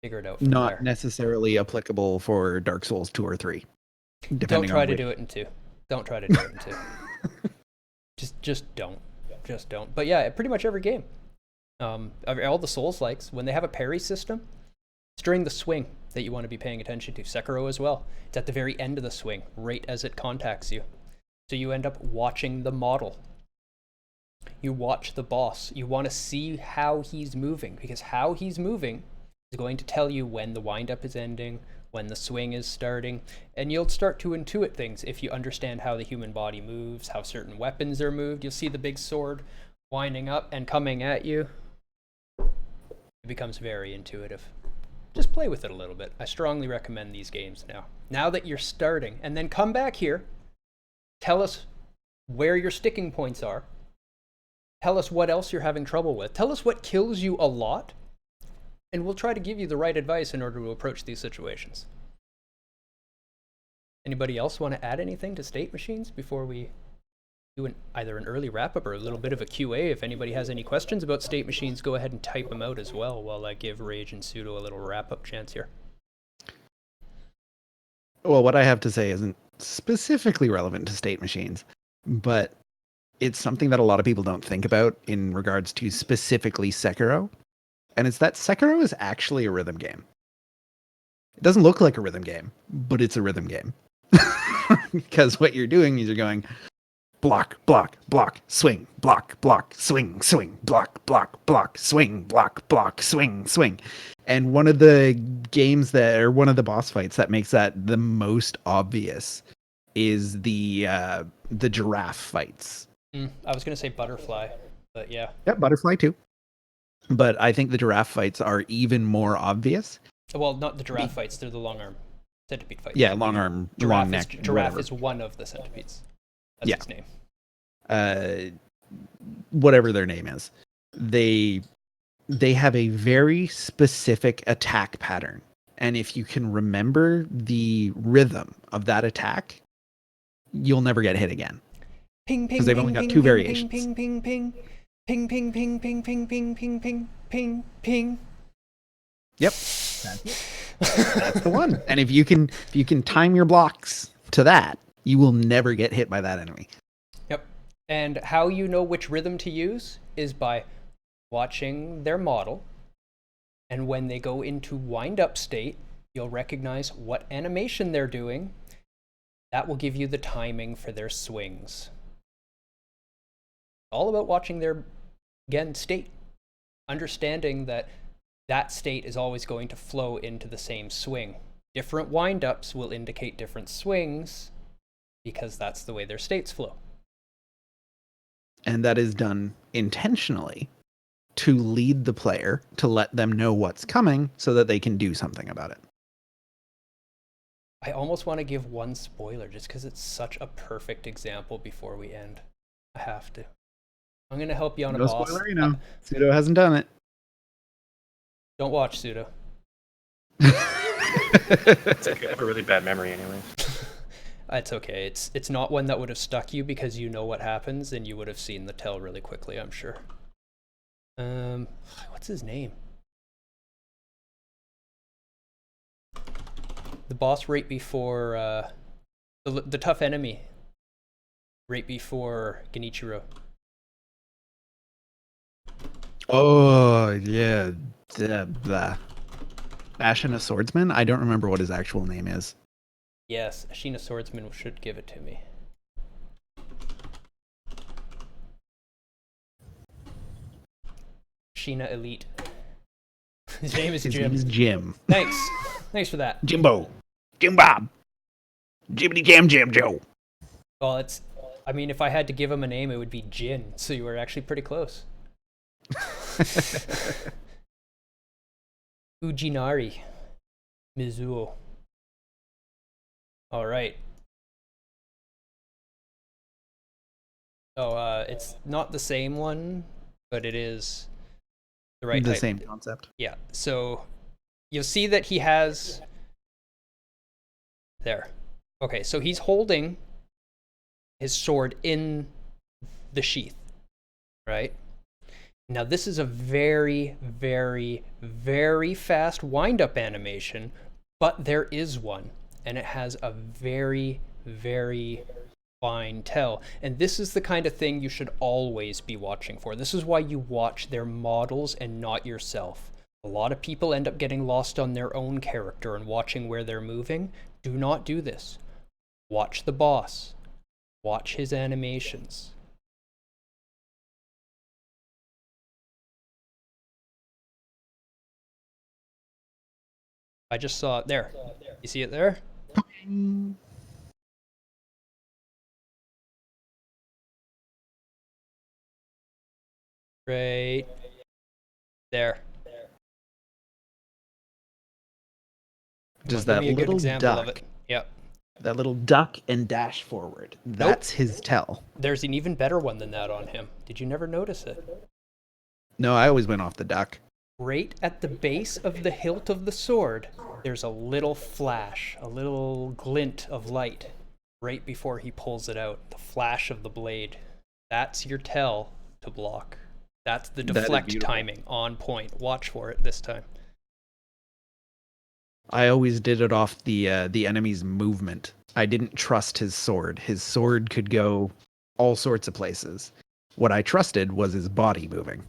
Figure it out. Not necessarily applicable for Dark Souls 2 or 3. Don't try to do it in 2. Don't try to do it in 2. Just don't. Just don't. But yeah, pretty much every game. All the Souls likes, when they have a parry system, it's during the swing that you want to be paying attention to. Sekiro as well. It's at the very end of the swing, right as it contacts you. So you end up watching the model. You watch the boss. You want to see how he's moving, because how he's moving is going to tell you when the wind-up is ending, when the swing is starting, and you'll start to intuit things if you understand how the human body moves, how certain weapons are moved. You'll see the big sword winding up and coming at you. It becomes very intuitive. Just play with it a little bit. I strongly recommend these games now. Now that you're starting, and then come back here, tell us where your sticking points are. Tell us what else you're having trouble with. Tell us what kills you a lot, and we'll try to give you the right advice in order to approach these situations. Anybody else want to add anything to state machines before we do either an early wrap-up or a little bit of a QA? If anybody has any questions about state machines, go ahead and type them out as well while I give Rage and Pseudo a little wrap-up chance here. Well, what I have to say isn't specifically relevant to state machines, but it's something that a lot of people don't think about in regards to specifically Sekiro. And it's that Sekiro is actually a rhythm game. It doesn't look like a rhythm game, but it's a rhythm game. Because what you're doing is you're going block, block, block, swing, block, block, swing, swing, block, block, block, swing, block, block, swing, swing. And one of the games that, or one of the boss fights that makes that the most obvious is the giraffe fights. I was going to say butterfly, but yeah. Yeah, butterfly too. But I think the giraffe fights are even more obvious. Well, not the giraffe fights, they're the long arm centipede fights. Yeah, long arm, long neck. Giraffe is one of the centipedes. That's its name. whatever their name is, they have a very specific attack pattern. And if you can remember the rhythm of that attack, you'll never get hit again. Ping Because ping they've ping only got ping two ping variations. ping ping ping ping ping ping ping ping ping ping ping ping ping. Yep. That's the one. And if you can time your blocks to that, you will never get hit by that enemy. Yep. And how you know which rhythm to use is by watching their model. And when they go into wind-up state, you'll recognize what animation they're doing. That will give you the timing for their swings. All about watching their, again, state. Understanding that that state is always going to flow into the same swing. Different wind-ups will indicate different swings because that's the way their states flow. And that is done intentionally to lead the player, to let them know what's coming so that they can do something about it. I almost want to give one spoiler just because it's such a perfect example before we end. I have to. I'm going to help you on a boss. Spoiler, Pseudo hasn't done it. Don't watch Pseudo. It's okay. I have a really bad memory anyways. It's okay. It's not one that would have stuck you because you know what happens and you would have seen the tell really quickly, I'm sure. What's his name? The boss right before the tough enemy right before Genichiro. Oh yeah, the Ashina Swordsman. I don't remember what his actual name is. Yes, Ashina Swordsman should give it to me. Ashina Elite. His name is His Jim. name is Jim. Thanks for that. Jimbo. Jim Bob. Jibbity Jam Jam Joe. Well, I mean, if I had to give him a name, it would be Jin, so you were actually pretty close. Ujinari. Mizuo. All right. Oh, it's not the same one, but it is the right The type. same concept. Yeah, so you'll see that he has... There. Okay, so he's holding his sword in the sheath, right? Now this is a very, very, very fast wind-up animation, but there is one, and it has a very, very fine tell. And this is the kind of thing you should always be watching for. This is why you watch their models and not yourself. A lot of people end up getting lost on their own character and watching where they're moving. Do not do this. Watch the boss. Watch his animations. I just saw it there. You see it there? Right there. Just Give that me a good little example duck. of it. Yep. That little duck and dash forward. That's his tell. There's an even better one than that on him. Did you never notice it? No, I always went off the duck. Right at the base of the hilt of the sword, there's a little flash, a little glint of light right before he pulls it out. The flash of the blade. That's your tell to block. That's the That is deflect beautiful. timing on point. Watch for it this time. I always did it off the enemy's movement. I didn't trust his sword. His sword could go all sorts of places. What I trusted was his body moving.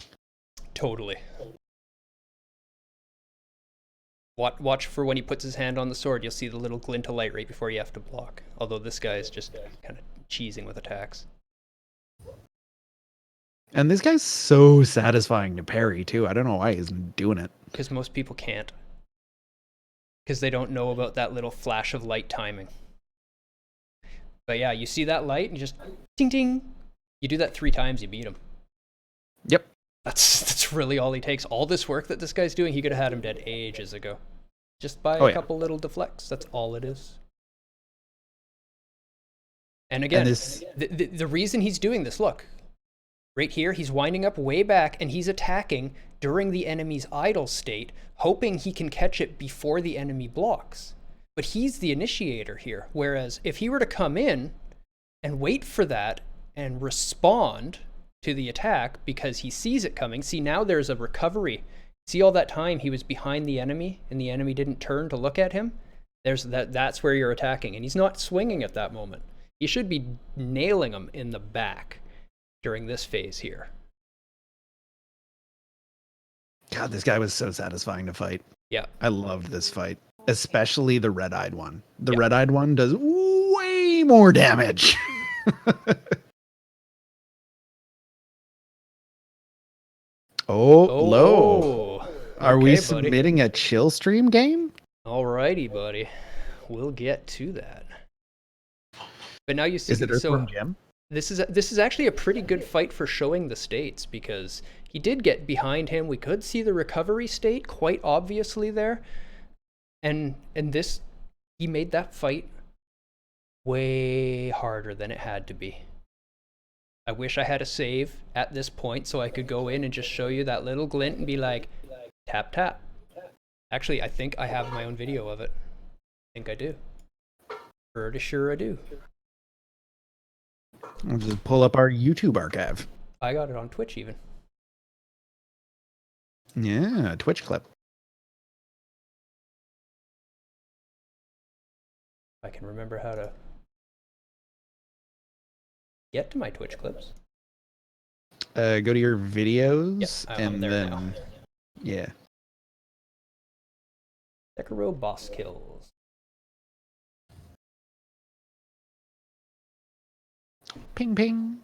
Totally. Watch for when he puts his hand on the sword. You'll see the little glint of light right before you have to block. Although this guy is just kind of cheesing with attacks. And this guy's so satisfying to parry too. I don't know why he's doing it. Because most people can't. Because they don't know about that little flash of light timing. But yeah, you see that light and you just ting ting. You do that 3 times, you beat him. Yep. That's really all he takes. All this work that this guy's doing, he could have had him dead ages ago. Just by a couple little deflects. That's all it is. And again, And the reason he's doing this, look. Right here, he's winding up way back, and he's attacking during the enemy's idle state, hoping he can catch it before the enemy blocks. But he's the initiator here, whereas if he were to come in and wait for that and respond to the attack because he sees it coming, see, now there's a recovery. See, all that time he was behind the enemy and the enemy didn't turn to look at him? That's where you're attacking, and he's not swinging at that moment. You should be nailing him in the back during this phase here. God, this guy was so satisfying to fight. Yeah. I loved this fight, especially the red-eyed one. The red-eyed one does way more damage. Low. Are we submitting a chill stream game? Alrighty, buddy. We'll get to that. But now you see, is it Earthworm Jim? This is actually a pretty good fight for showing the states, because he did get behind him. We could see the recovery state quite obviously there. And this, he made that fight way harder than it had to be. I wish I had a save at this point so I could go in and just show you that little glint and be like, tap, tap. Actually, I think I have my own video of it. I think I do. Pretty sure I do. I'll just pull up our YouTube archive. I got it on Twitch even. Yeah, Twitch clip. I can remember how to get to my Twitch clips. Go to your videos, Yep, and there then now. Yeah. Sekiro boss kills. Ping ping.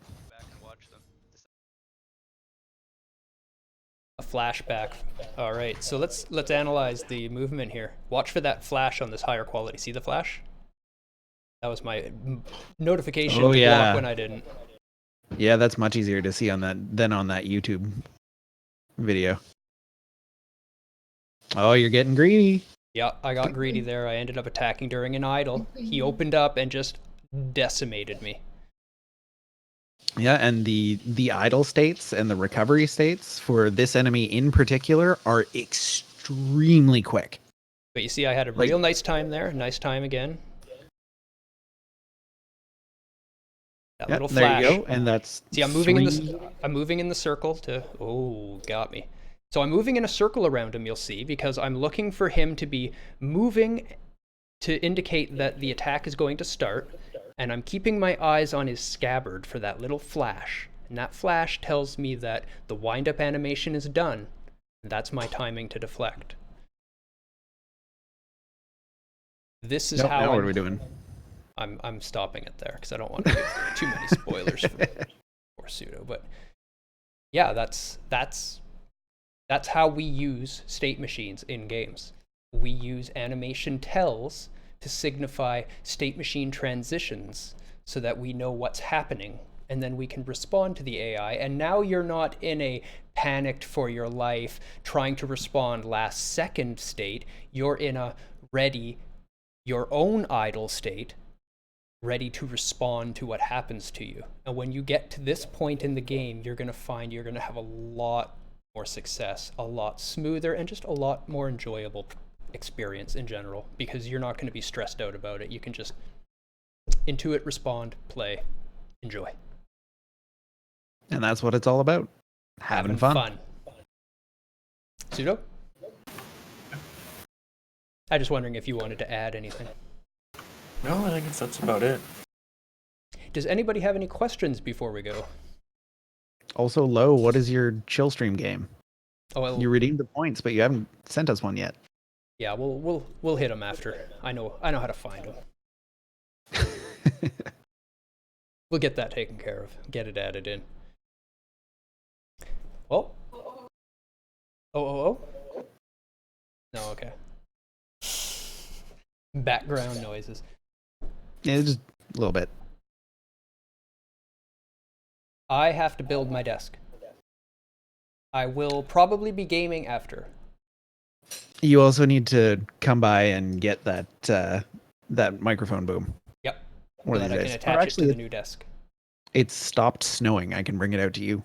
A flashback. All right, so let's analyze the movement here. Watch for that flash on this higher quality. See the flash? That was my notification to block when I didn't. Yeah, that's much easier to see on that than on that YouTube video. Oh, you're getting greedy. Yeah, I got greedy there. I ended up attacking during an idle. He opened up and just decimated me. Yeah, and the idle states and the recovery states for this enemy in particular are extremely quick. But you see, I had a real nice time there. Nice time again. That little flash. There you go, and that's see, I'm moving in the circle to. Oh, got me. So I'm moving in a circle around him. You'll see, because I'm looking for him to be moving to indicate that the attack is going to start. And I'm keeping my eyes on his scabbard for that little flash. And that flash tells me that the wind-up animation is done. And that's my timing to deflect. This is how what are we doing? I'm stopping it there because I don't want to give too many spoilers for pseudo. But yeah, that's how we use state machines in games. We use animation tells to signify state machine transitions so that we know what's happening, and then we can respond to the AI. And now you're not in a panicked for your life trying to respond last second state. You're in a ready, your own idle state, ready to respond to what happens to you. And when you get to this point in the game, you're going to find you're going to have a lot more success, a lot smoother, and just a lot more enjoyable experience in general, because you're not going to be stressed out about it. You can just intuit, respond, play, enjoy. And that's what it's all about. Having fun. Pseudo? I'm just wondering if you wanted to add anything. No, I guess that's about it. Does anybody have any questions before we go? Also, Lo, what is your chill stream game? Oh, well, you redeemed the points, but you haven't sent us one yet. Yeah, we'll hit them after. I know how to find them. We'll get that taken care of. Get it added in. Oh. Oh. No, okay. Background noises. Yeah, just a little bit. I have to build my desk. I will probably be gaming after. You also need to come by and get that microphone boom. Yep. One So of that these I can days. attach it to the new desk. It's stopped snowing. I can bring it out to you.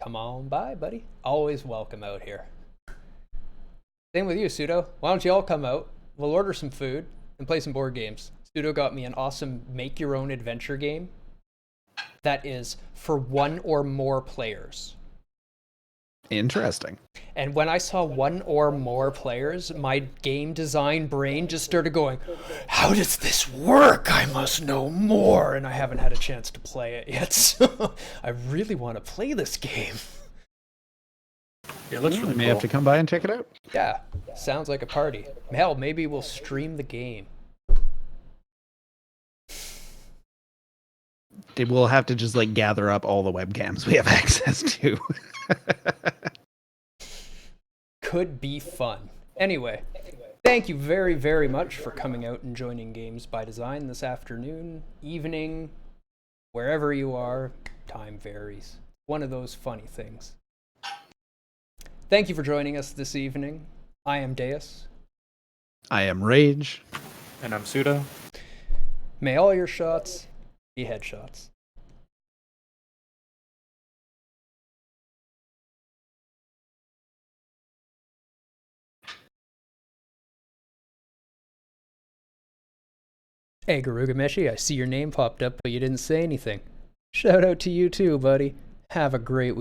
Come on by, buddy. Always welcome out here. Same with you, Pseudo. Why don't you all come out? We'll order some food and play some board games. Pseudo got me an awesome make-your-own-adventure game that is for 1 or more players. Interesting. And when I saw 1 or more players, my game design brain just started going, how does this work? I must know more. And I haven't had a chance to play it yet, so I really want to play this game. Yeah, it looks really I may cool. have to come by and check it out. Yeah, sounds like a party. Hell, maybe we'll stream the game. We'll have to just like gather up all the webcams we have access to. Could be fun. Anyway, thank you very, very much for coming out and joining Games by Design this afternoon, evening, wherever you are. Time varies. One of those funny things. Thank you for joining us this evening. I am Deus. I am Rage. And I'm Pseudo. May all your shots be headshots. Hey, Garugameshi, I see your name popped up, but you didn't say anything. Shout out to you too, buddy. Have a great week.